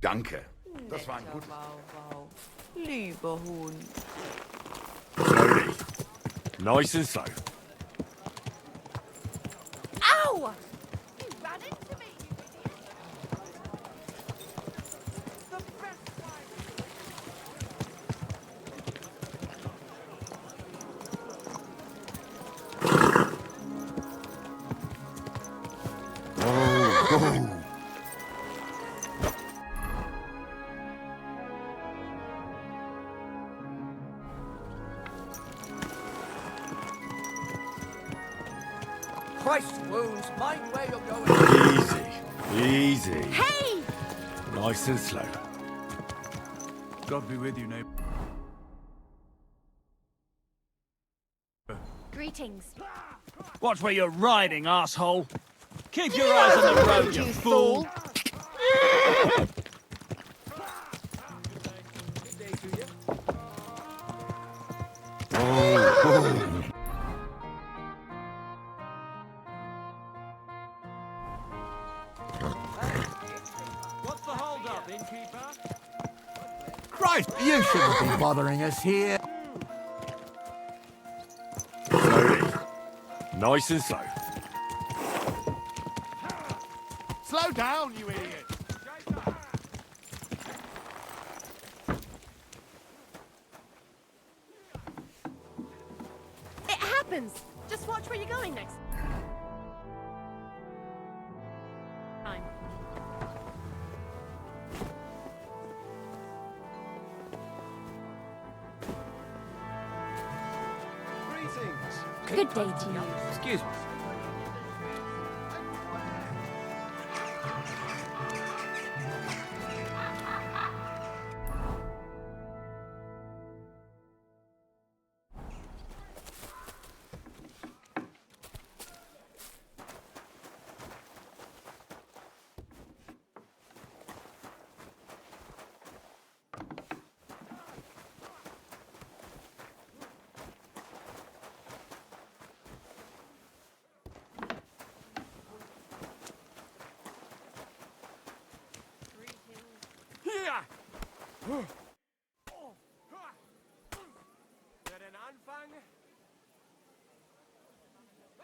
Danke. Das war ein gutes... Lieber Hund. Slowly. Nice and slow. Ow! You ran into me, you idiot! The best Oh. Christ wounds, mind where you're going. Easy. Easy. Hey! Nice and slow. God be with you, neighbor. Greetings. Watch where you're riding, asshole. Keep your eyes on the road, you fool. Oh. What's the hold up, innkeeper? Christ, you shouldn't be bothering us here. Slowly. Nice and slow. Slow down, you idiot. It happens. Just watch where you're going next time. Good day to you. Excuse me.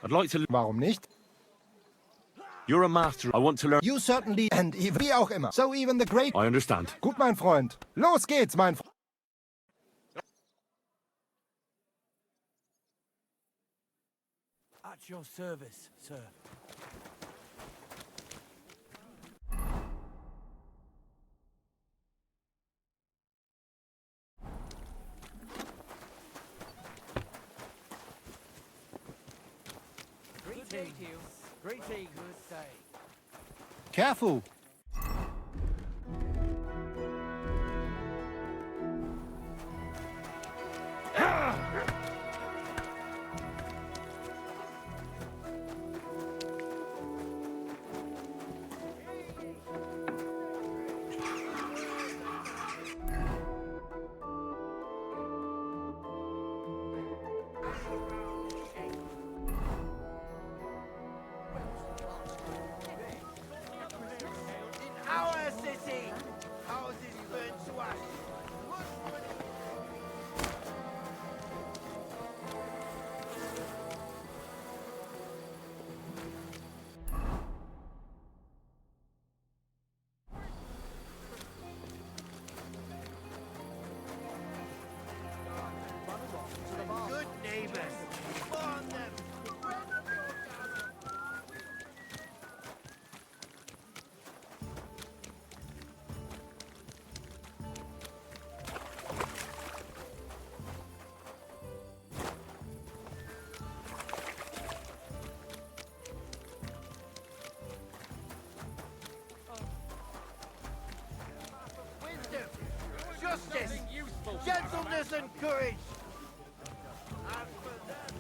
I'd like to... Warum nicht? You're a master. I want to learn... You certainly and even wie auch immer. So even the great... I understand. Gut, mein Freund. Los geht's, mein Freund. At your service, sir. Greetings. Greetings. Good day. Careful. Our city! Houses burned to ash. Good neighbors. Warn them. Wisdom, justice, gentleness and courage. And for them,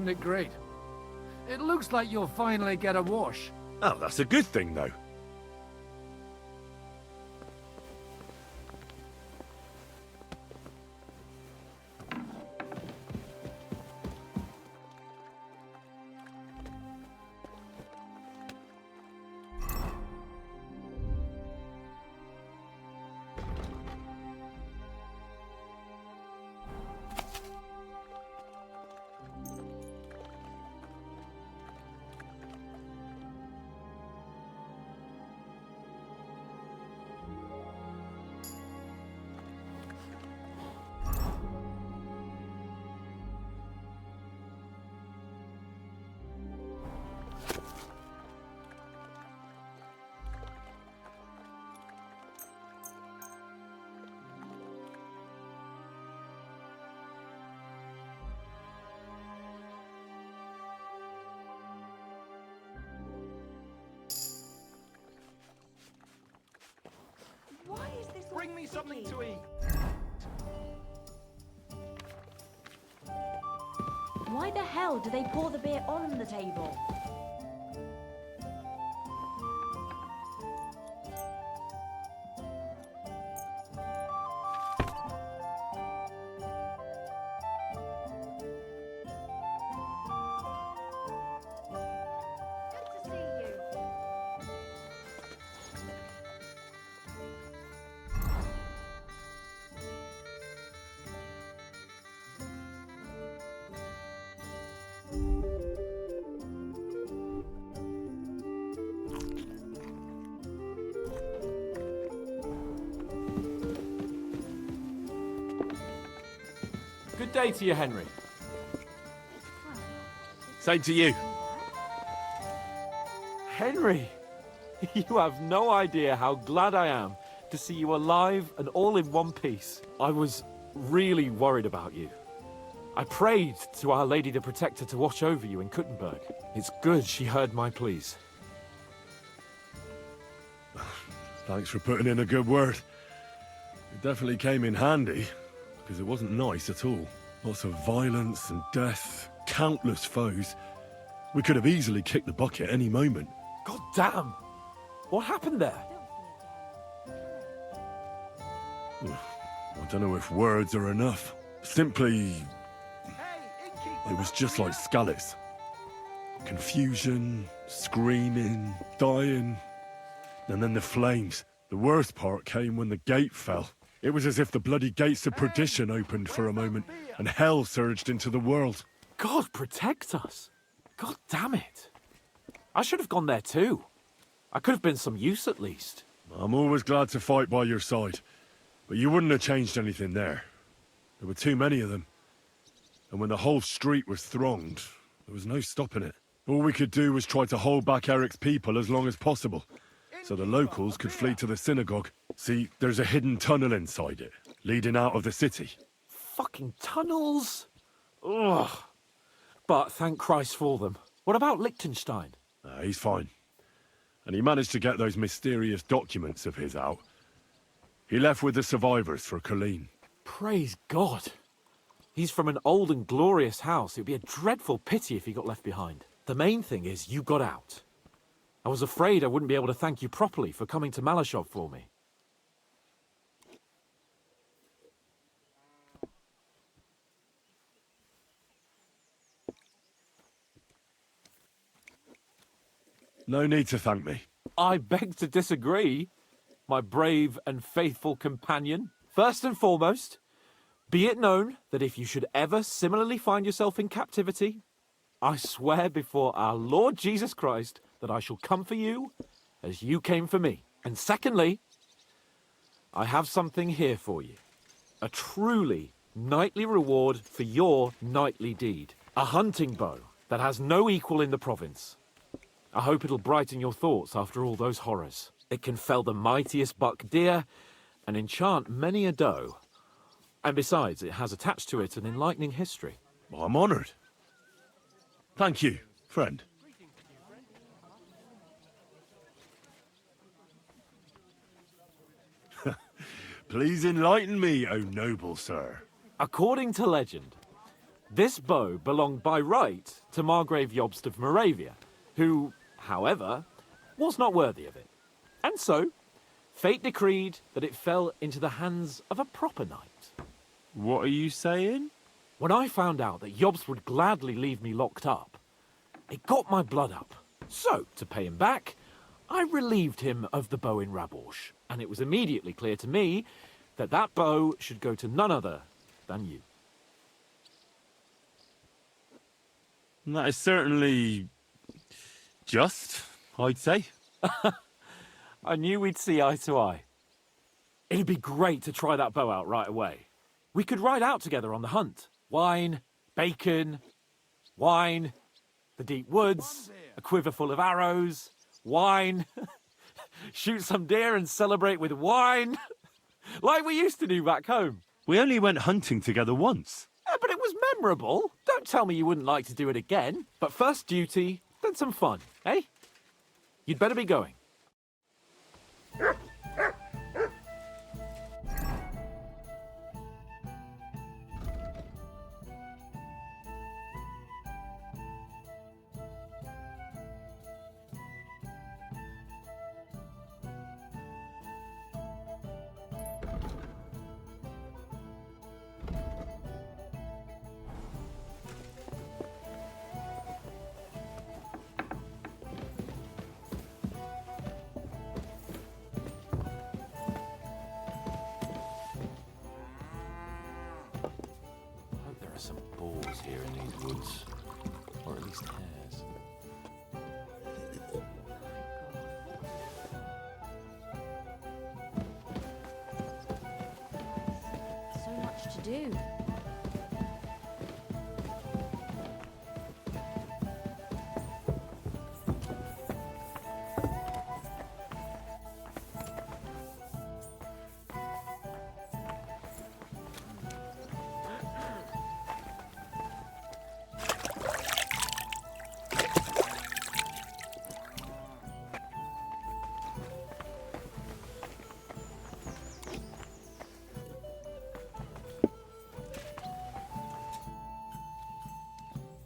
isn't it great? It looks like you'll finally get a wash. Oh, that's a good thing, though. Why is this all Bring me something to eat. Why the hell do they pour the beer on the table? Good to see you. Good day to you, Henry. Same to you. Henry, you have no idea how glad I am to see you alive and all in one piece. I was really worried about you. I prayed to Our Lady the Protector to watch over you in Kuttenberg. It's good she heard my pleas. Thanks for putting in a good word. It definitely came in handy, because it wasn't nice at all. Lots of violence and death, countless foes. We could have easily kicked the bucket any moment. God damn! What happened there? I don't know if words are enough. Simply... it was just like Skalitz. Confusion, screaming, dying, and then the flames. The worst part came when the gate fell. It was as if the bloody gates of perdition opened for a moment, and hell surged into the world. God protect us! God damn it! I should have gone there too. I could have been some use at least. I'm always glad to fight by your side, but you wouldn't have changed anything there. There were too many of them. And when the whole street was thronged, there was no stopping it. All we could do was try to hold back Eric's people as long as possible, so the locals could flee to the synagogue. See, there's a hidden tunnel inside it, leading out of the city. Fucking tunnels! Ugh. But thank Christ for them. What about Liechtenstein? He's fine. And he managed to get those mysterious documents of his out. He left with the survivors for Colleen. Praise God. He's from an old and glorious house. It would be a dreadful pity if he got left behind. The main thing is you got out. I was afraid I wouldn't be able to thank you properly for coming to Malashov for me. No need to thank me. I beg to disagree, my brave and faithful companion. First and foremost, be it known that if you should ever similarly find yourself in captivity, I swear before our Lord Jesus Christ that I shall come for you as you came for me. And secondly, I have something here for you. A truly knightly reward for your knightly deed. A hunting bow that has no equal in the province. I hope it'll brighten your thoughts after all those horrors. It can fell the mightiest buck deer and enchant many a doe. And besides, it has attached to it an enlightening history. Well, I'm honoured. Thank you, friend. Please enlighten me, O noble sir. According to legend, This bow belonged by right to Margrave Jobst of Moravia, who, however, was not worthy of it. And so, fate decreed that it fell into the hands of a proper knight. What are you saying? When I found out that Jobst would gladly leave me locked up, it got my blood up. So, to pay him back, I relieved him of the bow in Raborsh, and it was immediately clear to me that that bow should go to none other than you. That is certainly just, I'd say. I knew we'd see eye to eye. It'd be great to try that bow out right away. We could ride out together on the hunt. Wine, bacon, wine, the deep woods, a quiver full of arrows, wine, shoot some deer and celebrate with wine, like we used to do back home. We only went hunting together once. But it was memorable. Don't tell me you wouldn't like to do it again. But first duty, then some fun, eh? You'd better be going. Some balls here in these woods, or at least hares. So much to do.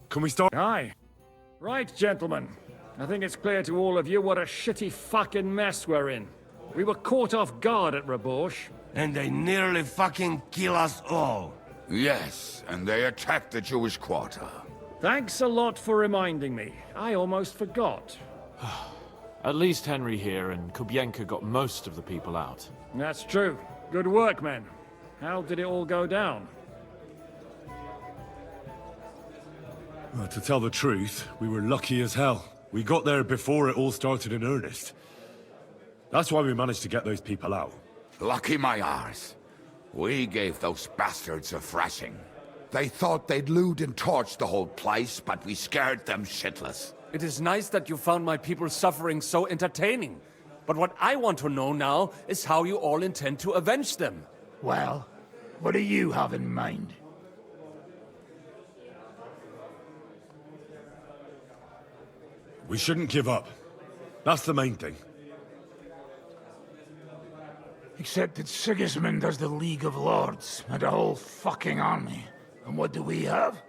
Can we start? Aye. Right, gentlemen. I think it's clear to all of you what a shitty fucking mess we're in. We were caught off guard at Raborsh. And they nearly fucking kill us all. Yes, and they attacked the Jewish quarter. Thanks a lot for reminding me. I almost forgot. At least Henry here and Kubienka got most of the people out. That's true. Good work, men. How did it all go down? Well, to tell the truth, we were lucky as hell. We got there before it all started in earnest. That's why we managed to get those people out. Lucky my arse. We gave those bastards a thrashing. They thought they'd loot and torch the whole place, but we scared them shitless. It is nice that you found my people suffering so entertaining. But what I want to know now is how you all intend to avenge them. Well, what do you have in mind? We shouldn't give up. That's the main thing. Except that Sigismund has the League of Lords and a whole fucking army. And what do we have?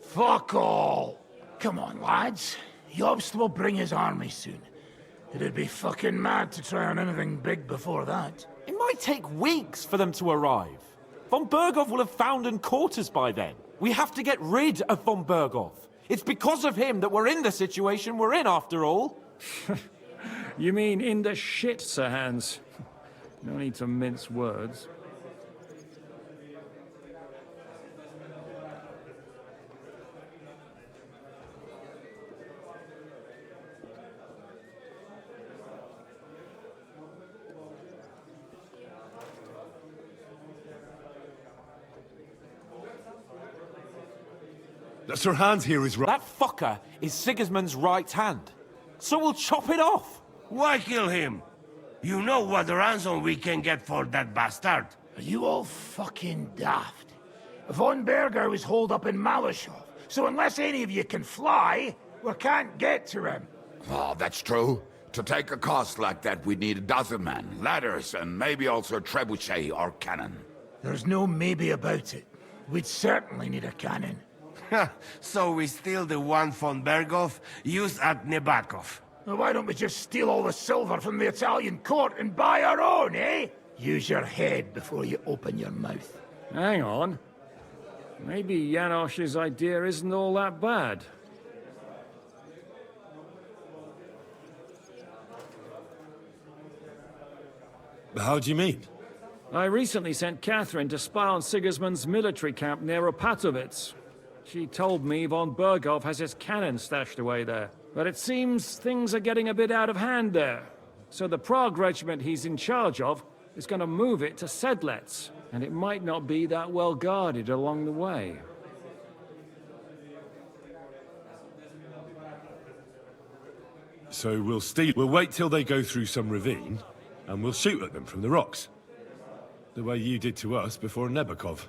Fuck all! Come on, lads. Jobst will bring his army soon. It'd be fucking mad to try on anything big before that. It might take weeks for them to arrive. Von Berghoff will have found and caught us by then. We have to get rid of Von Berghoff. It's because of him that we're in the situation we're in, after all. You mean in the shit, Sir Hans? No need to mince words. Sir Hans here is right. That fucker is Sigismund's right hand. So we'll chop it off. Why kill him? You know what ransom we can get for that bastard. Are you all fucking daft? Von Berger was holed up in Malashov, so unless any of you can fly, we can't get to him. Oh, that's true. To take a cost like that, we'd need 12 men, ladders, and maybe also trebuchet or cannon. There's no maybe about it. we'd certainly need a cannon. So we steal the one von Berghoff used at Nebakov. Well, why don't we just steal all the silver from the Italian court and buy our own, eh? Use your head before you open your mouth. Hang on. Maybe Janosch's idea isn't all that bad. How do you mean? I recently sent Catherine to spy on Sigismund's military camp near Opatovitz. She told me von Berghoff has his cannon stashed away there. But it seems things are getting a bit out of hand there. So the Prague regiment he's in charge of is going to move it to Sedlec, and it might not be that well guarded along the way. So we'll wait till they go through some ravine, and we'll shoot at them from the rocks. The way you did to us before Nebakov.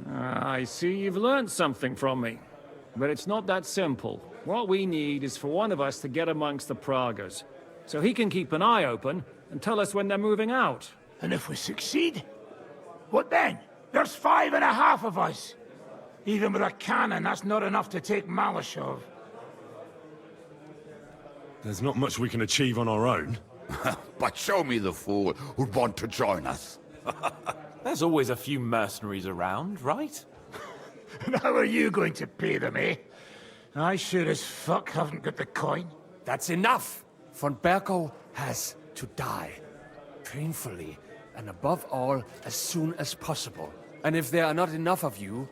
I see you've learned something from me. But it's not that simple. What we need is for one of us to get amongst the Pragas, so he can keep an eye open and tell us when they're moving out. And if we succeed? What then? There's 5.5 of us. Even with a cannon, that's not enough to take Malashov. There's not much we can achieve on our own. But show me the fool who'd want to join us. There's always a few mercenaries around, right? And how are you going to pay them, eh? I sure as fuck haven't got the coin. That's enough! Von Berghoff has to die. Painfully, and above all, as soon as possible. And if there are not enough of you,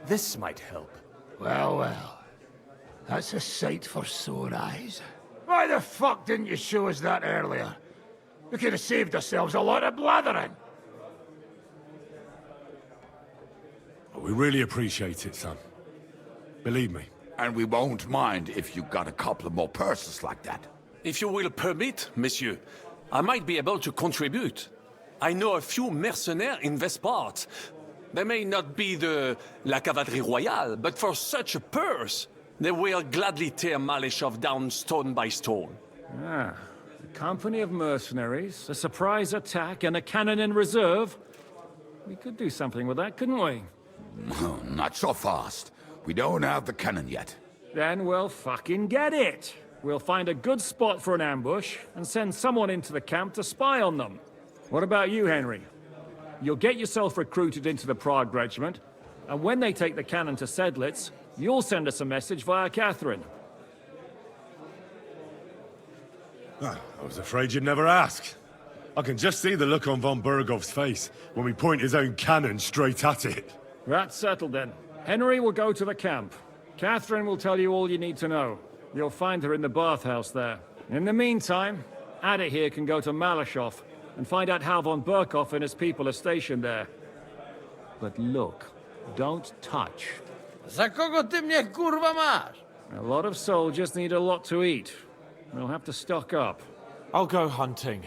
this might help. Well, well. That's a sight for sore eyes. Why the fuck didn't you show us that earlier? We could have saved ourselves a lot of blathering. We really appreciate it, son. Believe me. And we won't mind if you got a couple more purses like that. If you will permit, monsieur, I might be able to contribute. I know a few mercenaires in this part. They may not be la cavalerie royale, but for such a purse, they will gladly tear Malashov down stone by stone. Ah, a company of mercenaries, a surprise attack, and a cannon in reserve. We could do something with that, couldn't we? No, not so fast. We don't have the cannon yet. Then we'll fucking get it. We'll find a good spot for an ambush and send someone into the camp to spy on them. What about you, Henry? You'll get yourself recruited into the Prague regiment, and when they take the cannon to Sedlec, you'll send us a message via Catherine. I was afraid you'd never ask. I can just see the look on von Berghoff's face when we point his own cannon straight at it. That's settled then. Henry will go to the camp. Catherine will tell you all you need to know. You'll find her in the bathhouse there. In the meantime, Ada here can go to Malashov and find out how von Berghoff and his people are stationed there. But look, don't touch. Za kogo ty mnie kurwa masz? A lot of soldiers need a lot to eat. We'll have to stock up. I'll go hunting.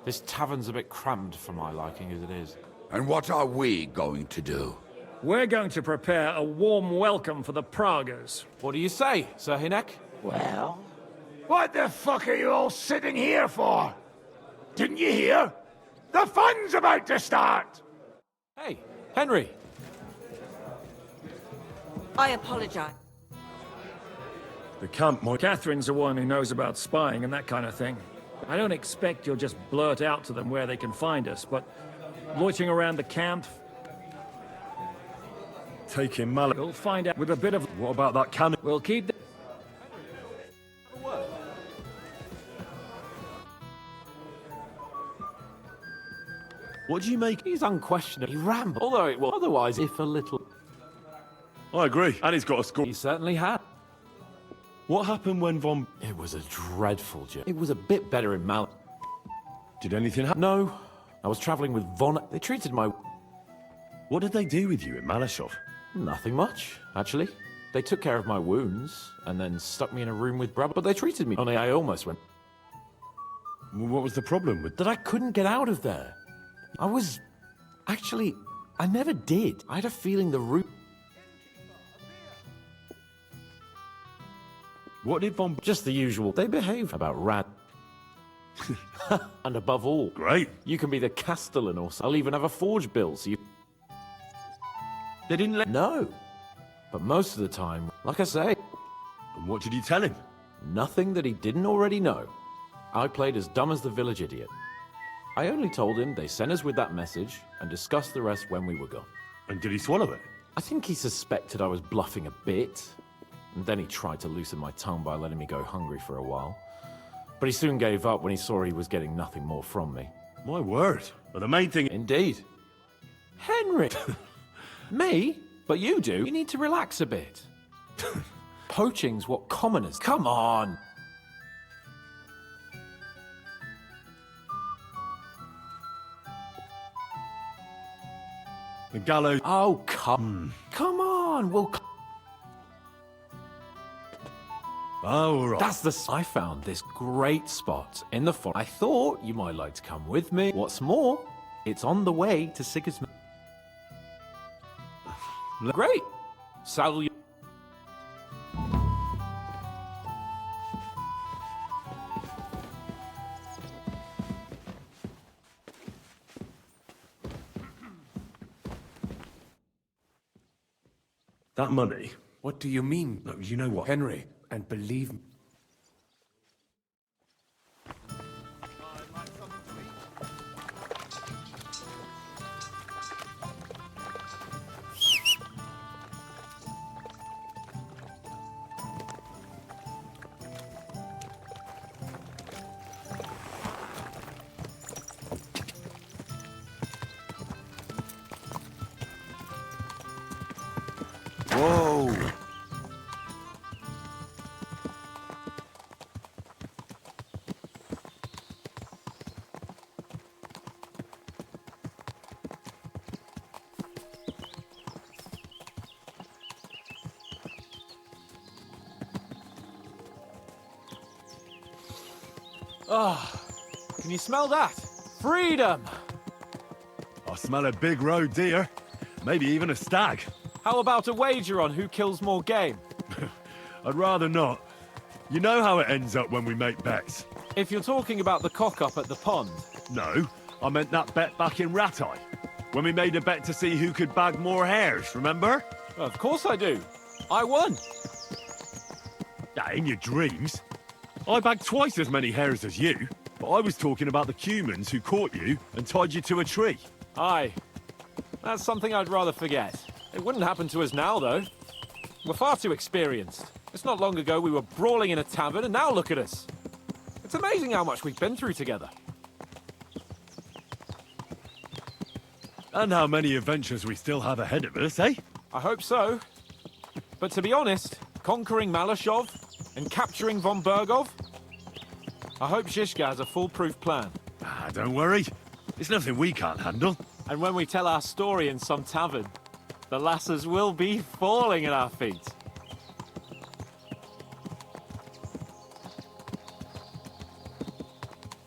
This tavern's a bit crammed for my liking as it is. And what are we going to do? We're going to prepare a warm welcome for the Pragas. What do you say, Sir Hinek? Well, what the fuck are you all sitting here for? Didn't you hear? The fun's about to start! Hey, Henry! I apologize. The camp might... Catherine's the one who knows about spying and that kind of thing. I don't expect you'll just blurt out to them where they can find us, but loitering around the camp... Taking Mallet. We'll find out with a bit of... What about that cannon? We'll keep... What do you make? He's unquestionably ramble, although it was otherwise, if a little... I agree, and he's got a score. He certainly had. What happened when Von... It was a dreadful journey. It was a bit better in Mal... Did anything happen? No. I was travelling with Von... They treated my... What did they do with you in Malashov? Nothing much, actually. They took care of my wounds, and then stuck me in a room with Brab, but they treated me. Only I almost went... What was the problem with... That I couldn't get out of there. I was... Actually, I never did. I had a feeling the route... What did Von... Just the usual. They behave about rad. And above all... Great. You can be the Castellan or so. I'll even have a forge bill, so you... They didn't let... No. But most of the time, like I say... And what did you tell him? Nothing that he didn't already know. I played as dumb as the village idiot. I only told him they sent us with that message and discussed the rest when we were gone. And did he swallow it? I think he suspected I was bluffing a bit. And then he tried to loosen my tongue by letting me go hungry for a while. But he soon gave up when he saw he was getting nothing more from me. My word. But the main thing... Indeed. Henry! Me? But you do. You need to relax a bit. Poaching's what commoners... Come on! The gallows... Oh, come on, we'll... Oh, right. That's the... I found this great spot in the forest. I thought you might like to come with me. What's more, it's on the way to Sigismund. Great! Saddle you... That money... What do you mean? No, you know what? Henry, and believe me... Whoa! Ah, can you smell that? Freedom! I smell a big roe deer. Maybe even a stag. How about a wager on who kills more game? I'd rather not. You know how it ends up when we make bets. If you're talking about the cock-up at the pond. No, I meant that bet back in Ratai. When we made a bet to see who could bag more hares, remember? Of course I do. I won. In your dreams. I bagged twice as many hares as you, but I was talking about the humans who caught you and tied you to a tree. Aye. That's something I'd rather forget. It wouldn't happen to us now, though. We're far too experienced. It's not long ago we were brawling in a tavern, and now look at us. It's amazing how much we've been through together. And how many adventures we still have ahead of us, eh? I hope so. But to be honest, conquering Malashov and capturing von Bergov, I hope Zizka has a foolproof plan. Don't worry. It's nothing we can't handle. And when we tell our story in some tavern, the lasses will be falling at our feet.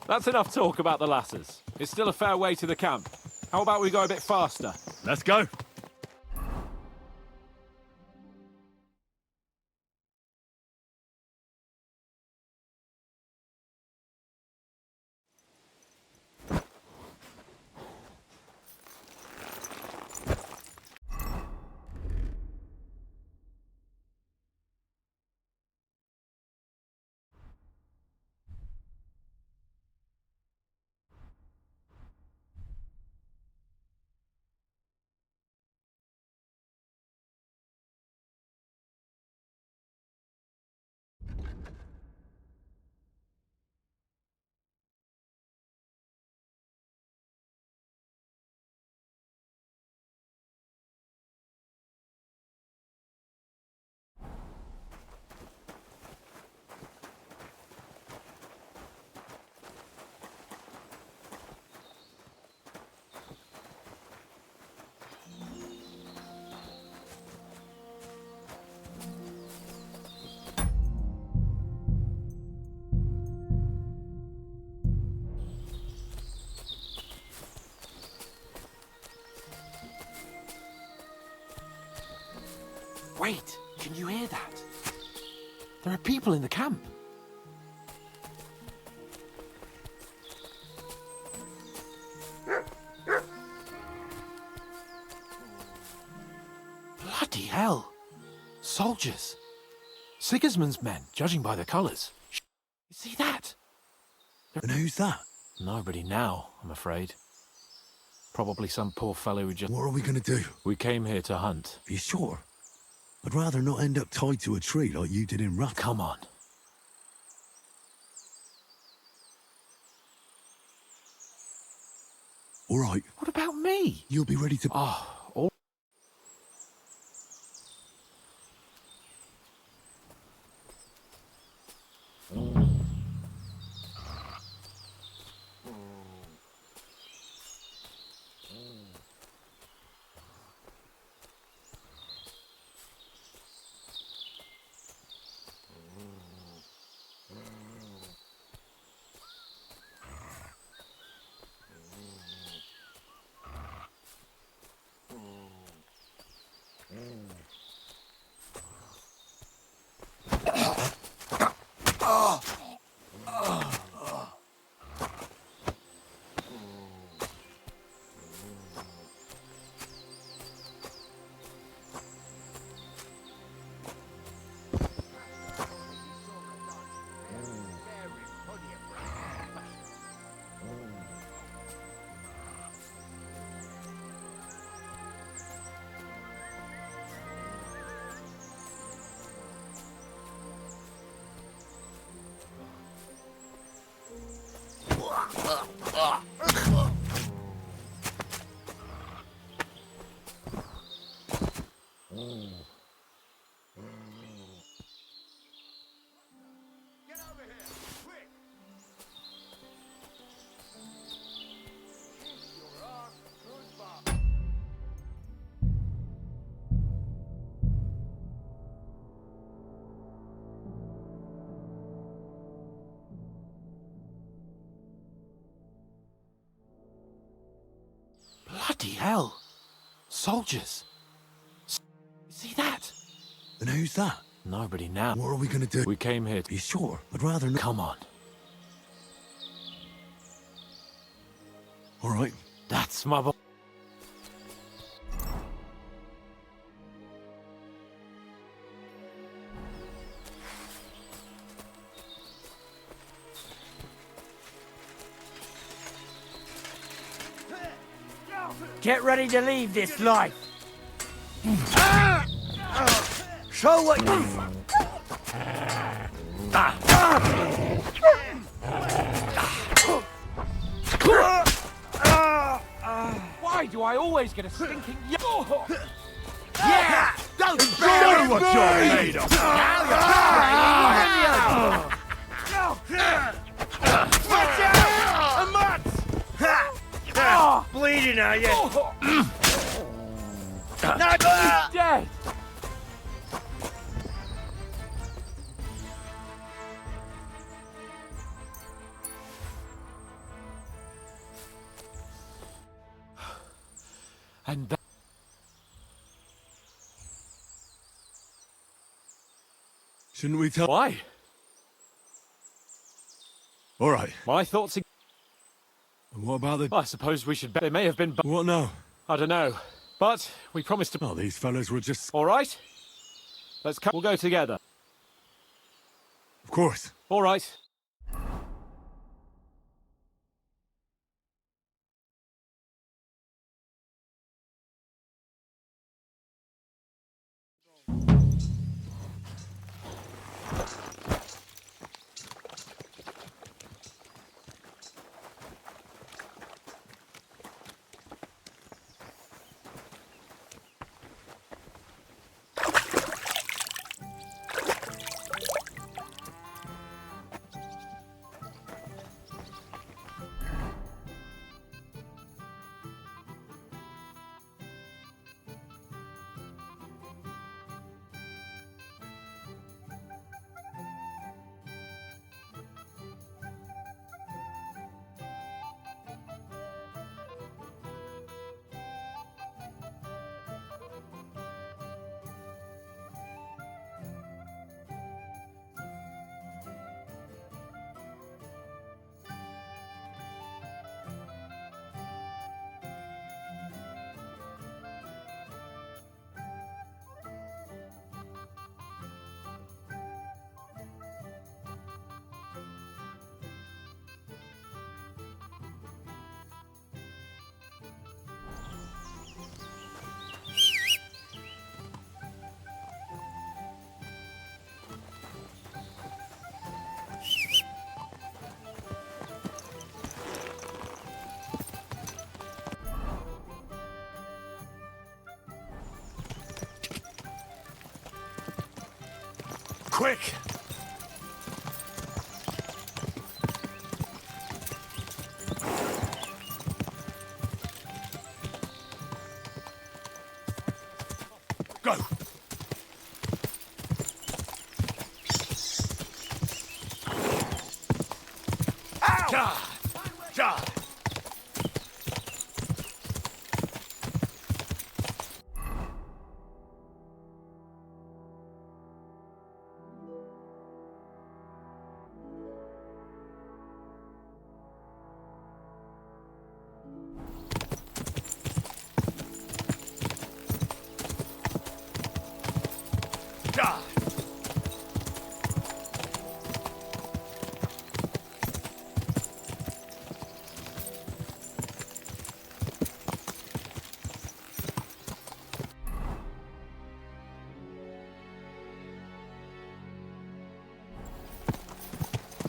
That's enough talk about the lasses. It's still a fair way to the camp. How about we go a bit faster? Let's go. Wait, can you hear that? There are people in the camp. hell. Soldiers. Sigismund's men, judging by the colours. You see that? And who's that? Nobody now, I'm afraid. Probably some poor fellow who just... What are we gonna do? We came here to hunt. Are you sure? I'd rather not end up tied to a tree like you did in Rath. Come on. All right. What about me? You'll be ready to... Oh, all... Bloody hell. Soldiers. See that? And who's that? Nobody now. What are we gonna do? We came here to... Are you sure? I'd rather not... Come on. All right. That's my boy. Get ready to leave this life. Show what you... Why do I always get a stinking... Yeah! Don't Show what you're made of! Watch out! A mutt! Bleeding, are you? No, dead! And that... Shouldn't we tell... Why? All right. My thoughts... And what about the... I suppose we should... They may have been... What now? I don't know. But we promised to... Oh, these fellas were just... All right? Let's come... We'll go together. Of course. All right. Quick! Go! Ow! Die! Die!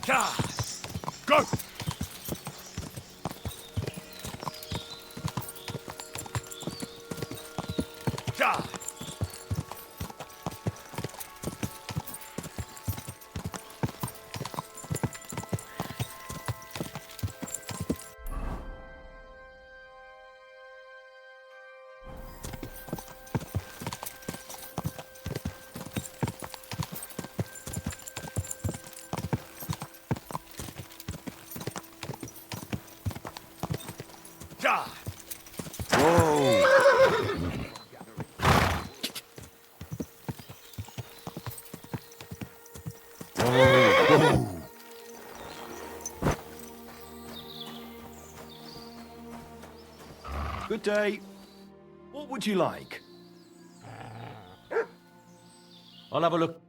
Die! Go! Die! Die! Good day. What would you like? I'll have a look.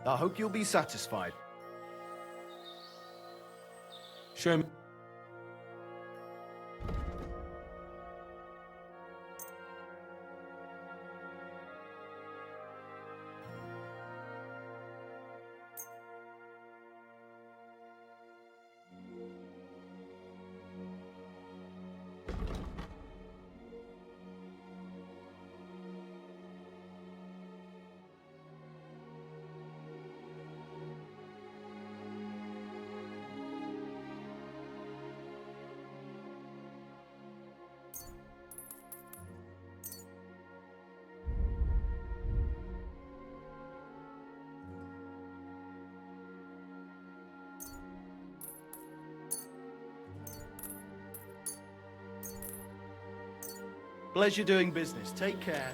I hope you'll be satisfied. Show me. Pleasure doing business. Take care.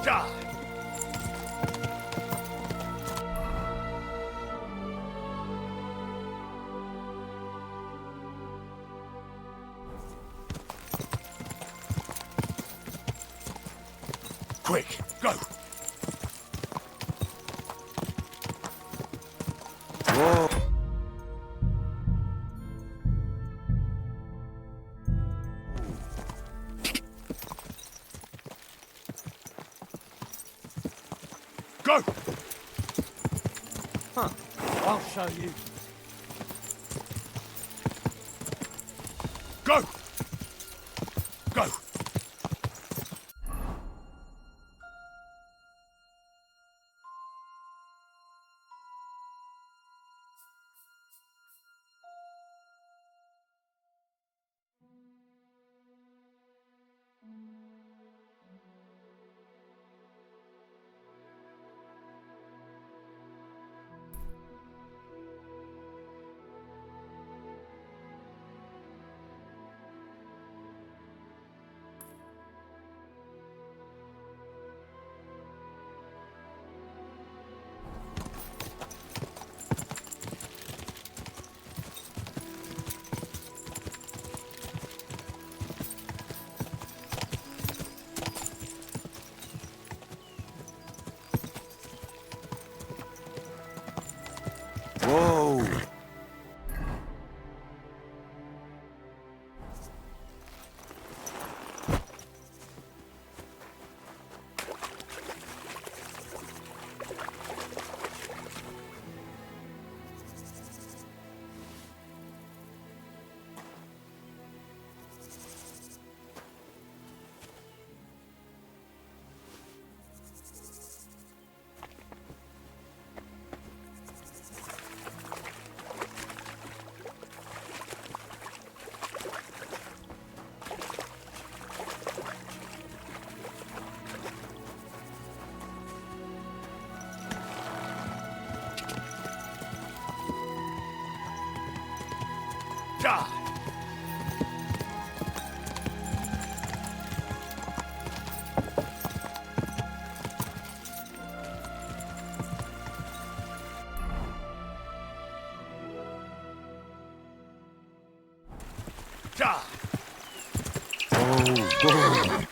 Die! Quick, go! Whoa. Go! Huh. I'll show you. Go! Go! Die! Die! Oh, boom.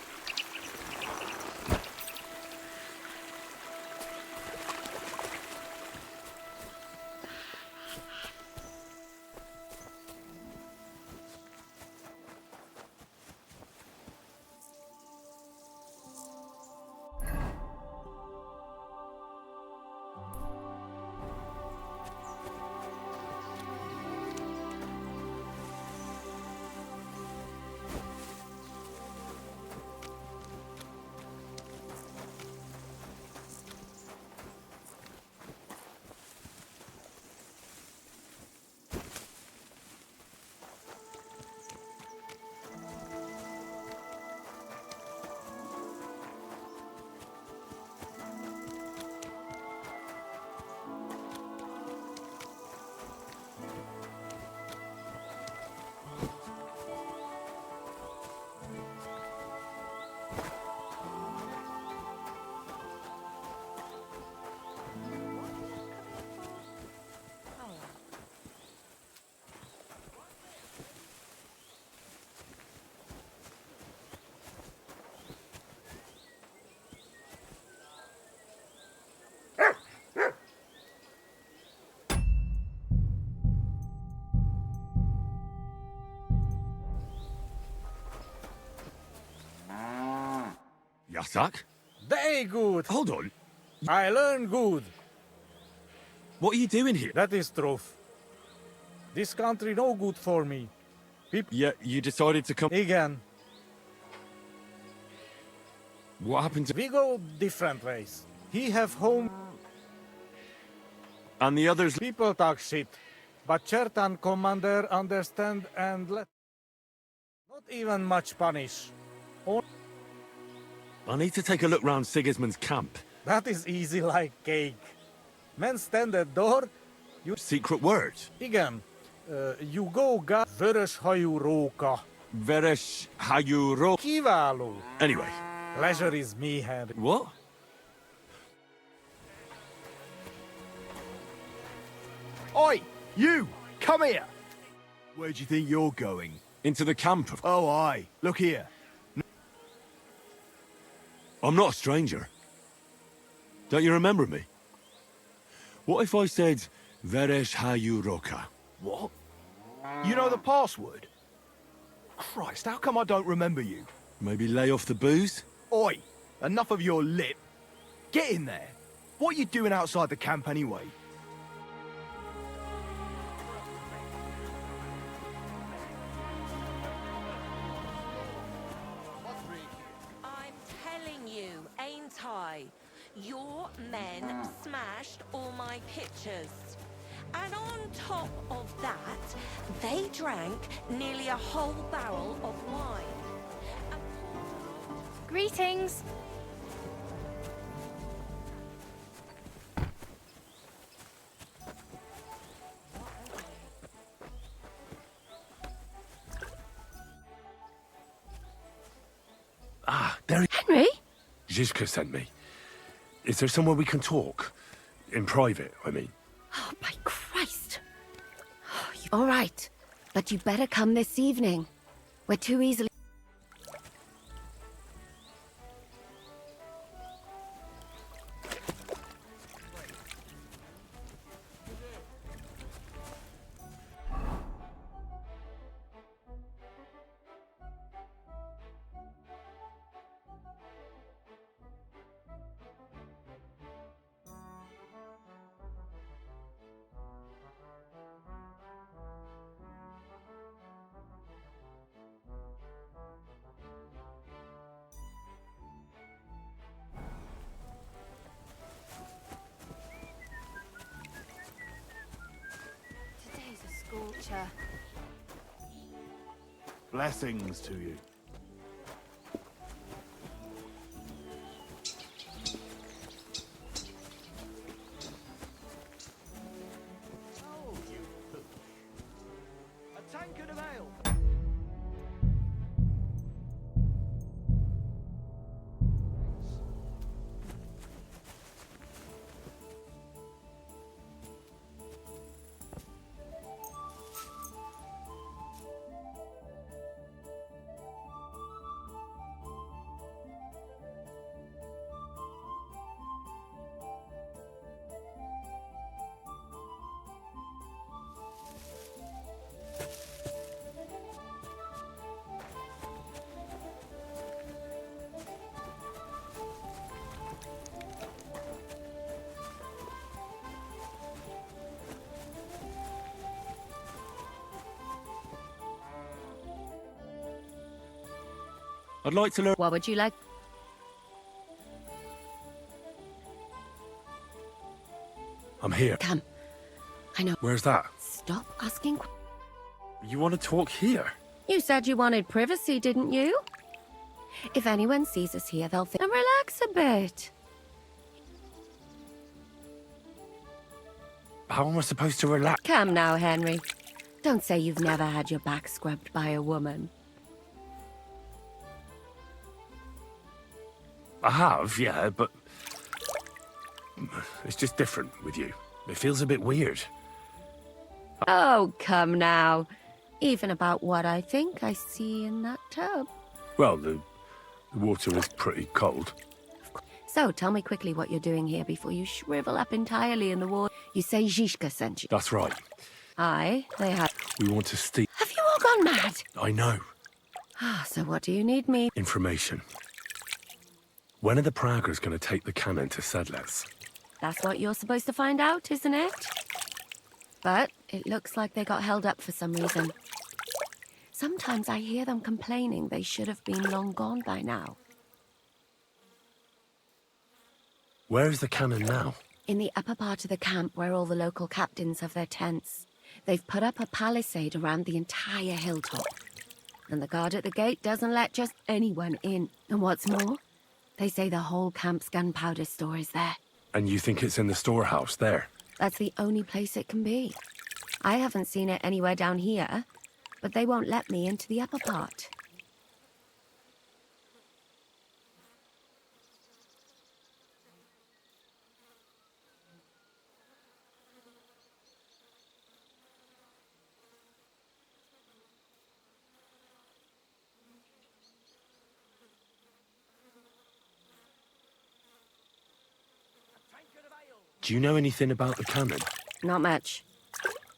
Yasak? Very good. Hold on. I learn good. What are you doing here? That is truth. This country no good for me. Yeah, you decided to come... Again. What happened to... We go different ways. He have home... And the others... People talk shit. But Chertan commander understand and let... Not even much punish. I need to take a look round Sigismund's camp. That is easy like cake. Men stand at door, you... Secret words? Igen. You go Vörös hajú róka. Veresh Hayuro... Kiváló. Anyway. Pleasure is me hand. What? Oi! You! Come here! Where do you think you're going? Into the camp of... Oh, aye. Look here. I'm not a stranger. Don't you remember me? What if I said Veresh Hayuroka? What? You know the password? Christ, how come I don't remember you? Maybe lay off the booze? Oi! Enough of your lip. Get in there. What are you doing outside the camp anyway? I'm telling you, ain't I? Your men smashed all my pictures. And on top of that, they drank nearly a whole barrel of wine. Greetings. Ah, there he... Henry? Zizka sent me. Is there somewhere we can talk? In private, I mean. Oh, by Christ. All right, but you better come this evening. We're too easily... Today's a scorcher. Blessings to you. A tankard of I'd like to learn... What would you like? I'm here. Come. I know. Where's that? Stop asking. You want to talk here? You said you wanted privacy, didn't you? If anyone sees us here, they'll think. And relax a bit. How am I supposed to relax? Come now, Henry. Don't say you've never had your back scrubbed by a woman. I have, yeah, but... It's just different with you. It feels a bit weird. Oh, come now. Even about what I think I see in that tub. Well, the water is pretty cold. So, tell me quickly what you're doing here before you shrivel up entirely in the water. You say Zizka sent you. That's right. Aye, they have. We want to steal... Have you all gone mad? I know. So what do you need me? Information. When are the Praggers going to take the cannon to Sedlets? That's what you're supposed to find out, isn't it? But it looks like they got held up for some reason. Sometimes I hear them complaining they should have been long gone by now. Where is the cannon now? In the upper part of the camp where all the local captains have their tents. They've put up a palisade around the entire hilltop. And the guard at the gate doesn't let just anyone in. And what's more, they say the whole camp's gunpowder store is there. And you think it's in the storehouse there? That's the only place it can be. I haven't seen it anywhere down here, but they won't let me into the upper part. Do you know anything about the cannon? Not much.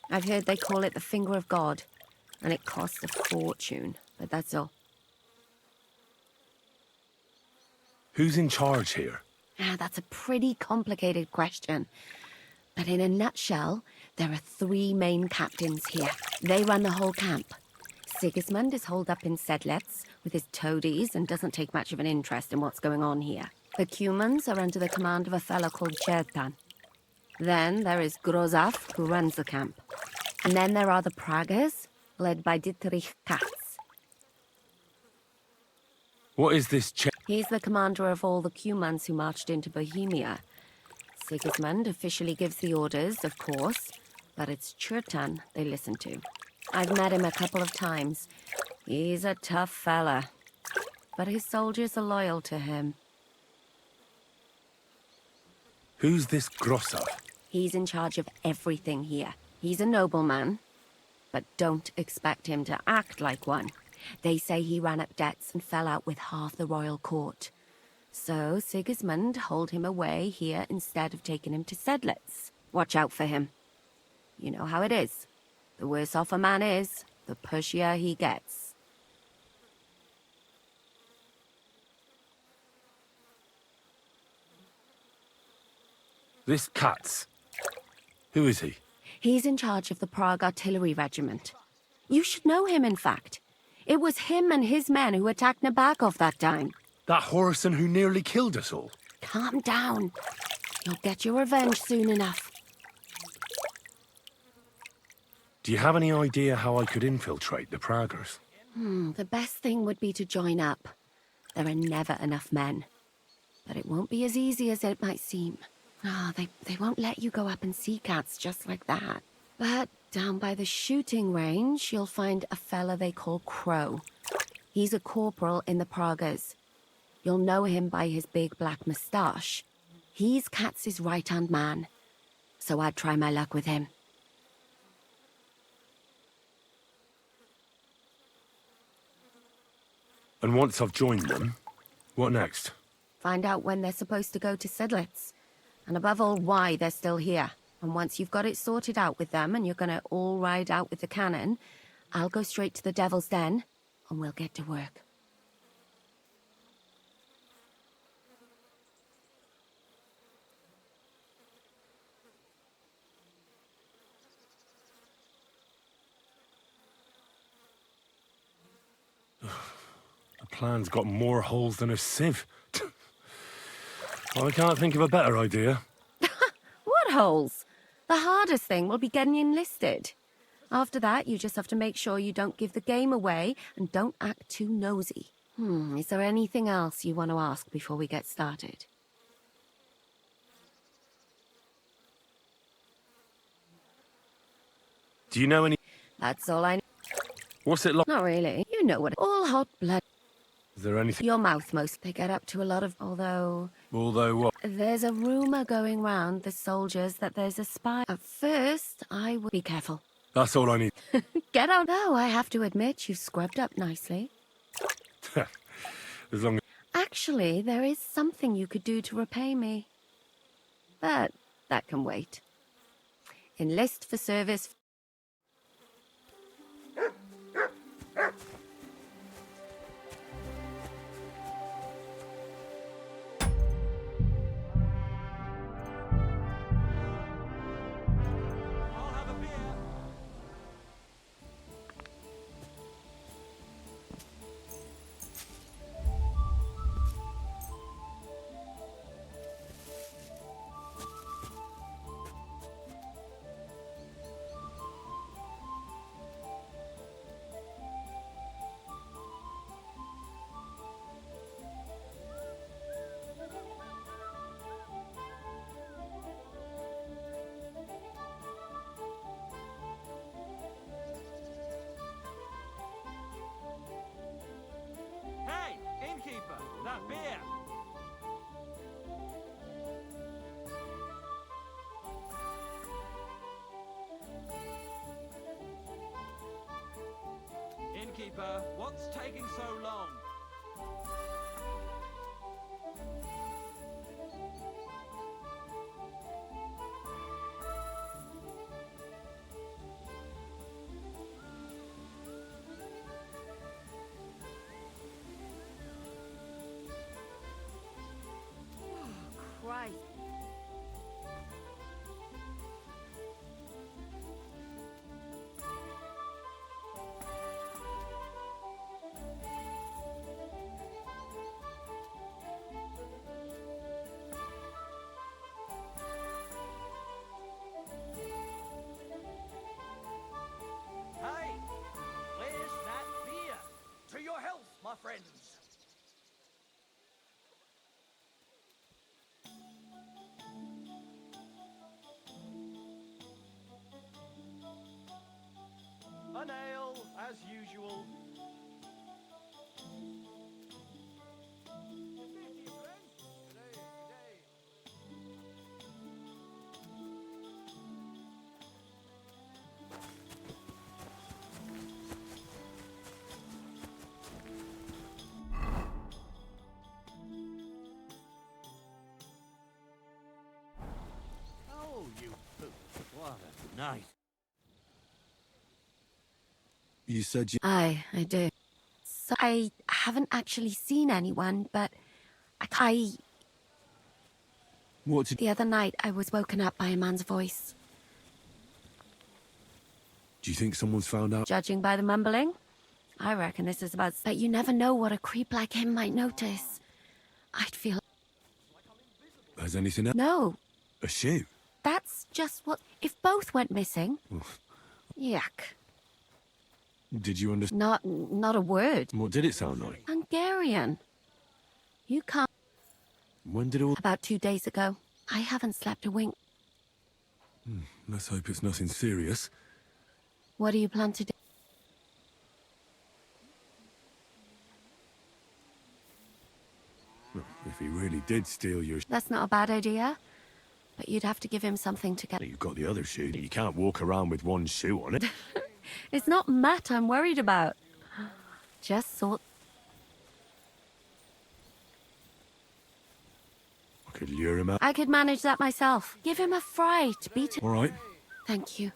I've heard they call it the Finger of God, and it costs a fortune, but that's all. Who's in charge here? That's a pretty complicated question. But in a nutshell, there are 3 main captains here. They run the whole camp. Sigismund is holed up in Sedlets with his toadies and doesn't take much of an interest in what's going on here. The Cumans are under the command of a fellow called Chertan. Then there is Grozaf, who runs the camp. And then there are the Praggers, led by Dietrich Katz. What is this He's the commander of all the Cumans who marched into Bohemia. Sigismund officially gives the orders, of course, but it's Chertan they listen to. I've met him a couple of times. He's a tough fella, but his soldiers are loyal to him. Who's this Grosser? He's in charge of everything here. He's a nobleman, but don't expect him to act like one. They say he ran up debts and fell out with half the royal court. So Sigismund holed him away here instead of taking him to Sedlets. Watch out for him. You know how it is. The worse off a man is, the pushier he gets. This Katz. Who is he? He's in charge of the Prague Artillery Regiment. You should know him, in fact. It was him and his men who attacked Nabokov that time. That Horison who nearly killed us all. Calm down. You'll get your revenge soon enough. Do you have any idea how I could infiltrate the Praggers? The best thing would be to join up. There are never enough men. But it won't be as easy as it might seem. They won't let you go up and see cats just like that. But down by the shooting range, you'll find a fella they call Crow. He's a corporal in the Praggers. You'll know him by his big black moustache. He's Katz's right-hand man. So I'd try my luck with him. And once I've joined them, what next? Find out when they're supposed to go to Sedlets. And above all, why they're still here. And once you've got it sorted out with them and you're gonna all ride out with the cannon, I'll go straight to the Devil's Den and we'll get to work. A plan's got more holes than a sieve. Well, I can't think of a better idea. What holes? The hardest thing will be getting enlisted. After that, you just have to make sure you don't give the game away and don't act too nosy. Is there anything else you want to ask before we get started? Do you know any... That's all I know. What's it like? Not really. You know what? All hot blood. Is there anything... Your mouth most. They get up to a lot of... Although what? there's a rumor going round the soldiers that there's a spy. At first, I would be careful. That's all I need. Get out. No, I have to admit, you've scrubbed up nicely. As long as... Actually, there is something you could do to repay me. But that can wait. Enlist for service. Hey, innkeeper, that beer! Innkeeper, what's taking so long? Christ. Hey, where's that beer? To your health, my friends! An ale, as usual. Oh, you poop. What a night. You said you... I do. So I haven't actually seen anyone, but I... What did... The other night, I was woken up by a man's voice. Do you think someone's found out? Judging by the mumbling, I reckon this is about... But you never know what a creep like him might notice. I'd feel... Has anything else? No, A shoe? that's just what... If both went missing... Yuck. Did you understand? Not a word. What did it sound like? Hungarian. You can't... When did all... About 2 days ago. I haven't slept a wink. Let's hope it's nothing serious. What do you plan to do? Well, if he really did steal your... That's not a bad idea. But you'd have to give him something to get... You've got the other shoe. You can't walk around with one shoe on it. It's not Matt I'm worried about. Just thought... I could lure him out. I could manage that myself. Give him a fright. Beat it. All right. Thank you.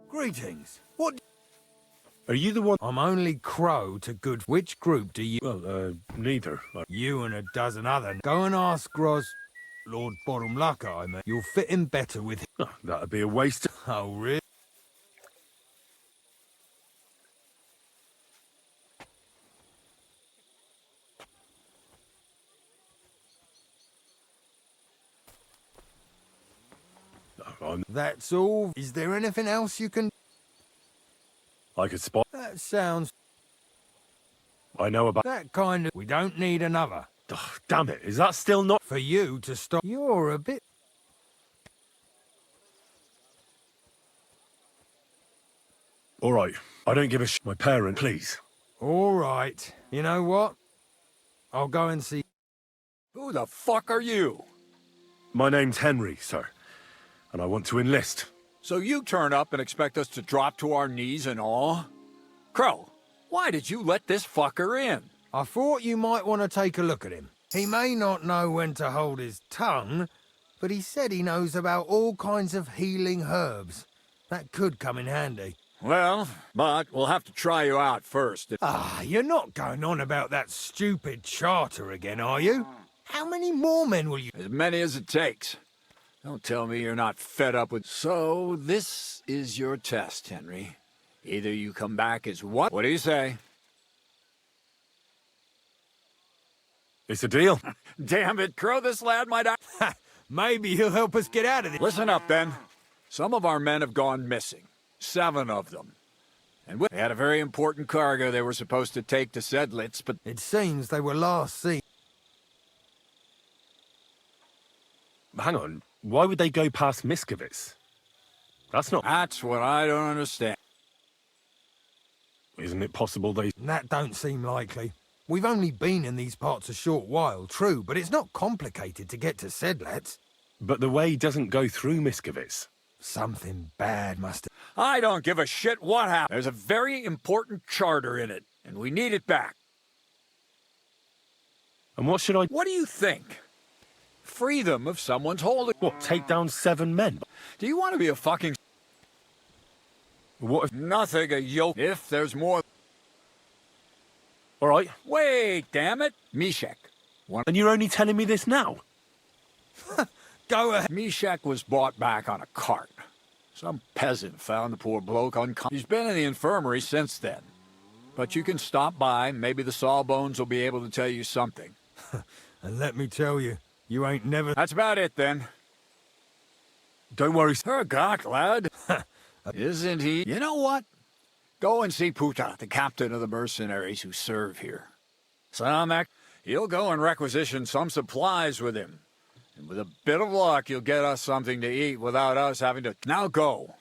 Greetings. What? Are you the one... I'm only Crow to good... Which group do you... Well, neither. You and a dozen other... Go and ask Gros... Lord Borumlaka, I mean. You'll fit in better with him. Oh, that'd be a waste. Oh, really? That's all. Is there anything else you can... I could spot. That sounds... I know about... That kind of... We don't need another. Oh, damn it, is that still not... For you to stop... You're a bit... All right, I don't give a my parent, please. All right. You know what? I'll go and see... Who the fuck are you? My name's Henry, sir, and I want to enlist. So you turn up and expect us to drop to our knees in awe? Crow, why did you let this fucker in? I thought you might want to take a look at him. He may not know when to hold his tongue, but he said he knows about all kinds of healing herbs. That could come in handy. Well, but we'll have to try you out first. Ah, you're not going on about that stupid charter again, are you? How many more men will you... As many as it takes. Don't tell me you're not fed up with... So, this is your test, Henry. Either you come back as what? What do you say? It's a deal. Damn it, Crow, this lad might... Maybe he'll help us get out of this. Listen up, then. Some of our men have gone missing. 7 of them. And they had a very important cargo they were supposed to take to Sedlitz, but... It seems they were last seen. Hang on, why would they go past Miskovitz? That's not... That's what I don't understand. Isn't it possible they... That don't seem likely. We've only been in these parts a short while, true, but it's not complicated to get to Sedlitz. But the way doesn't go through Miskovitz. Something bad must have... I don't give a shit what happened. There's a very important charter in it, and we need it back. And what should I... What do you think? Free them if someone's holding... What, take down 7 men? Do you want to be a fucking... What if... Nothing, a yoke. If there's more... All right. Wait, damn it. Mishek. And you're only telling me this now? Go ahead. Mishek was brought back on a cart. Some peasant found the poor bloke unconscious. He's been in the infirmary since then. But you can stop by. Maybe the Sawbones will be able to tell you something. And let me tell you, you ain't never... That's about it, then. Don't worry. Hergott, lad. Isn't he? You know what? Go and see Puta, the captain of the mercenaries who serve here. Samek, he'll go and requisition some supplies with him. And with a bit of luck, you'll get us something to eat without us having to... Now go.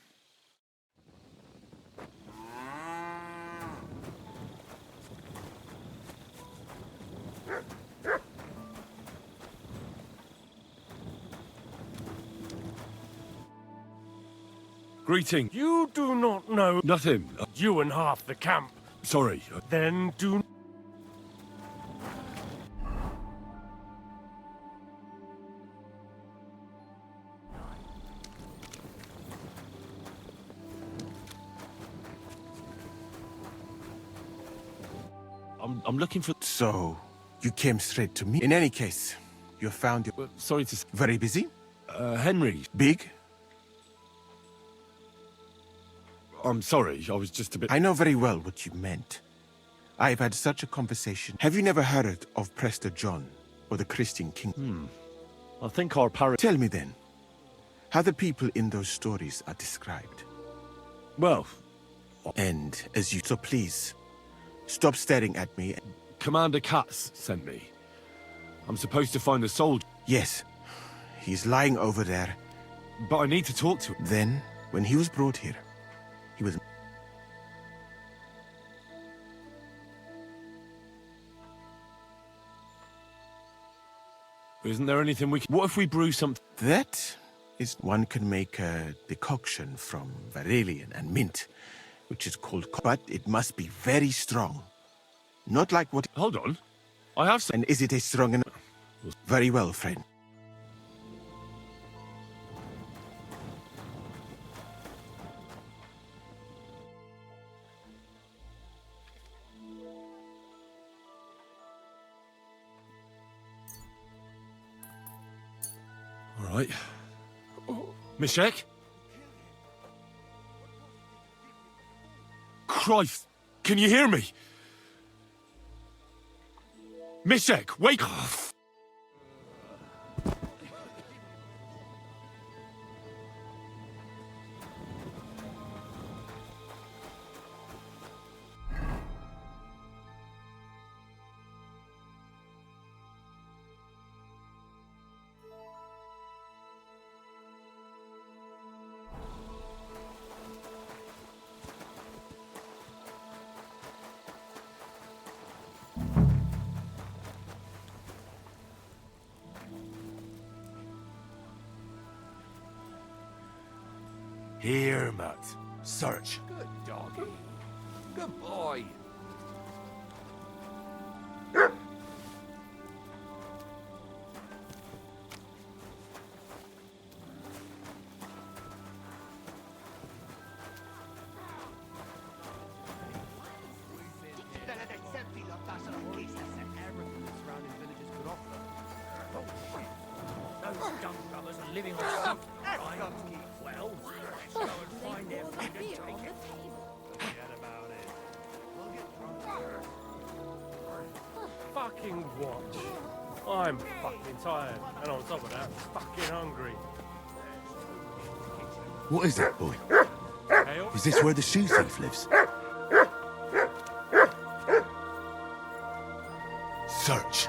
Greeting. You do not know... Nothing. You and half the camp. Sorry. Then do... I'm looking for... So, you came straight to me? In any case, you found your... sorry to... Very busy? Henry. Big? I'm sorry, I was just a bit... I know very well what you meant. I've had such a conversation. Have you never heard of Prester John, or the Christian King? I think our parent... Tell me then, how the people in those stories are described. Well... And as you... So please, stop staring at me. Commander Katz sent me. I'm supposed to find the soldier. Yes, he's lying over there. But I need to talk to him. Then, when he was brought here, he was... Isn't there anything we can... What if we brew something? That is... One can make a decoction from Varelian and mint, which is called... But it must be very strong. Not like what... Hold on. I have some... And is it a strong enough... Very well, friend. right. Mishek? Christ! Can you hear me? Mishek, wake up! Here, Matt. Search. Good doggy. Good boy. Those dumb brothers are living on stuff. Well, let's go and find their food and take it. Forget about it. We'll get drunk. Fucking watch. I'm fucking tired, and on top of that, fucking hungry. What is that, boy? Hail? Is this where the shoe thief lives? Search.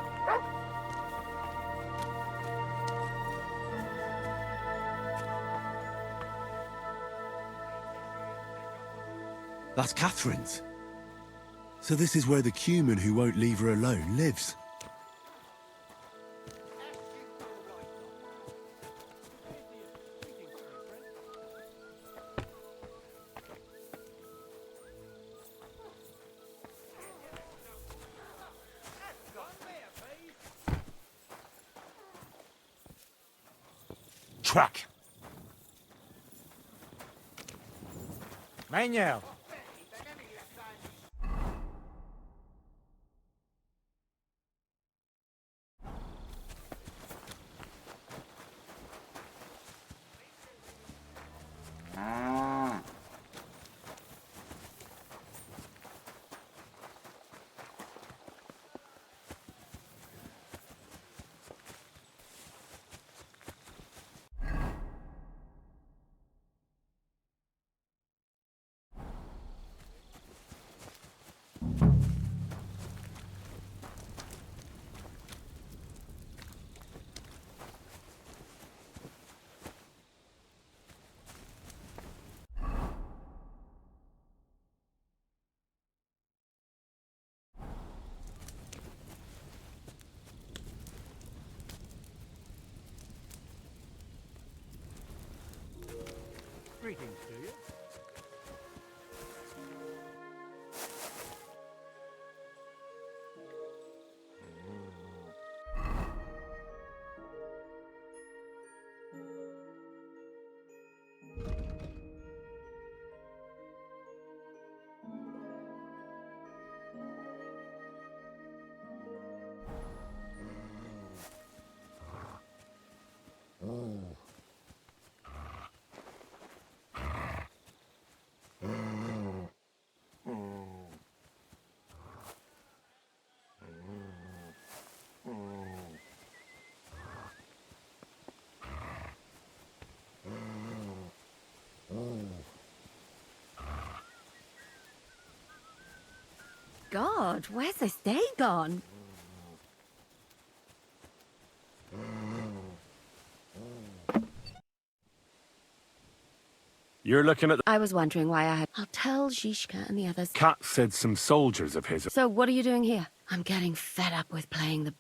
That's Catherine's. So this is where the Cuman who won't leave her alone lives. Track. Manuel. Greetings to you. God, where's this day gone? You're looking at the... I was wondering why I had... I'll tell Zizka and the others. Cat said some soldiers of his... So what are you doing here? I'm getting fed up with playing the...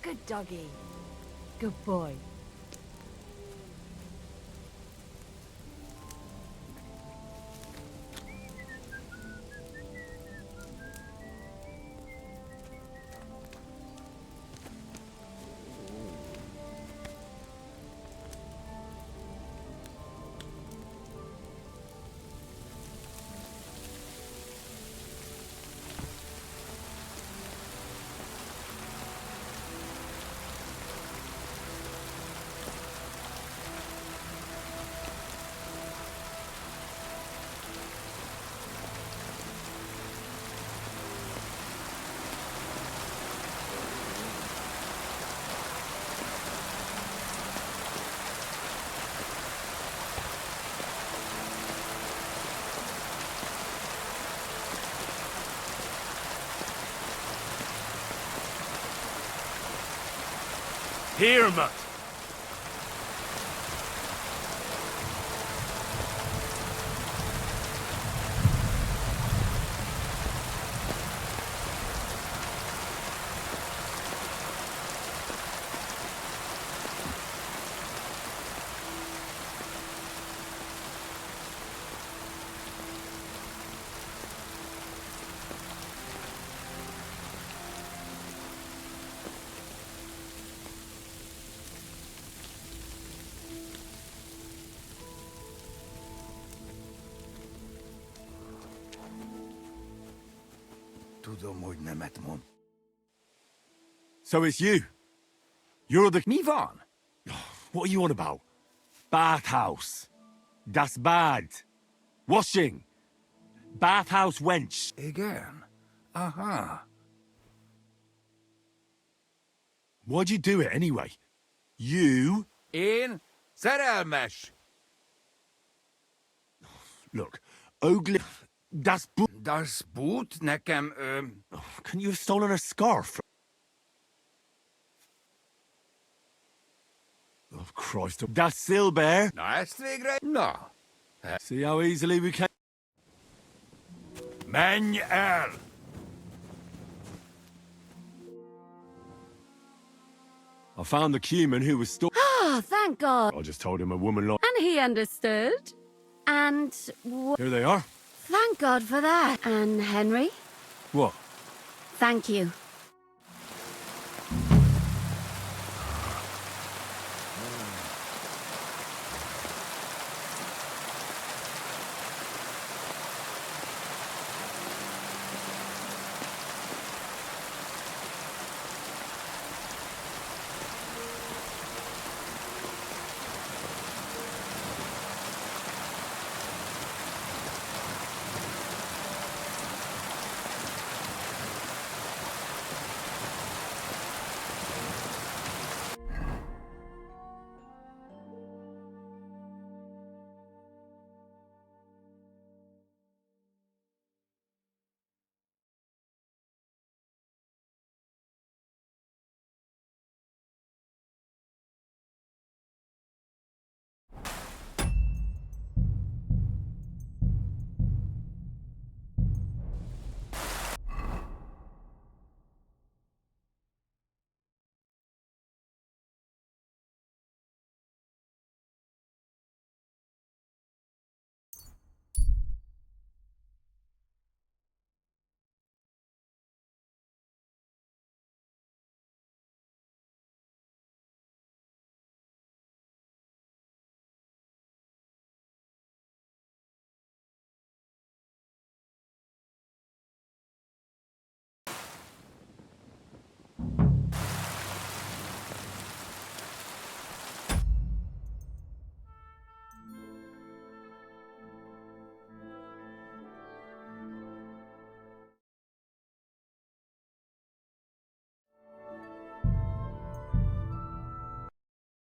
Good doggy. Good boy. Hear him. So it's you. You're the... Me van. What are you on about? Bathhouse. Das Bad. Washing. Bathhouse wench. Again? Aha. Why'd you do it anyway? You... In Szerelmes. Look, Ogli... Das Boot... Das Boot nekem, Couldn't you have stolen a scarf? Oh, Christ. Das Silber. Nice to No. See how easily we can... Manuel. I found the Cuman who was Oh, thank God. I just told him a woman like... And he understood. And Here they are. thank God for that. And Henry, What? thank you.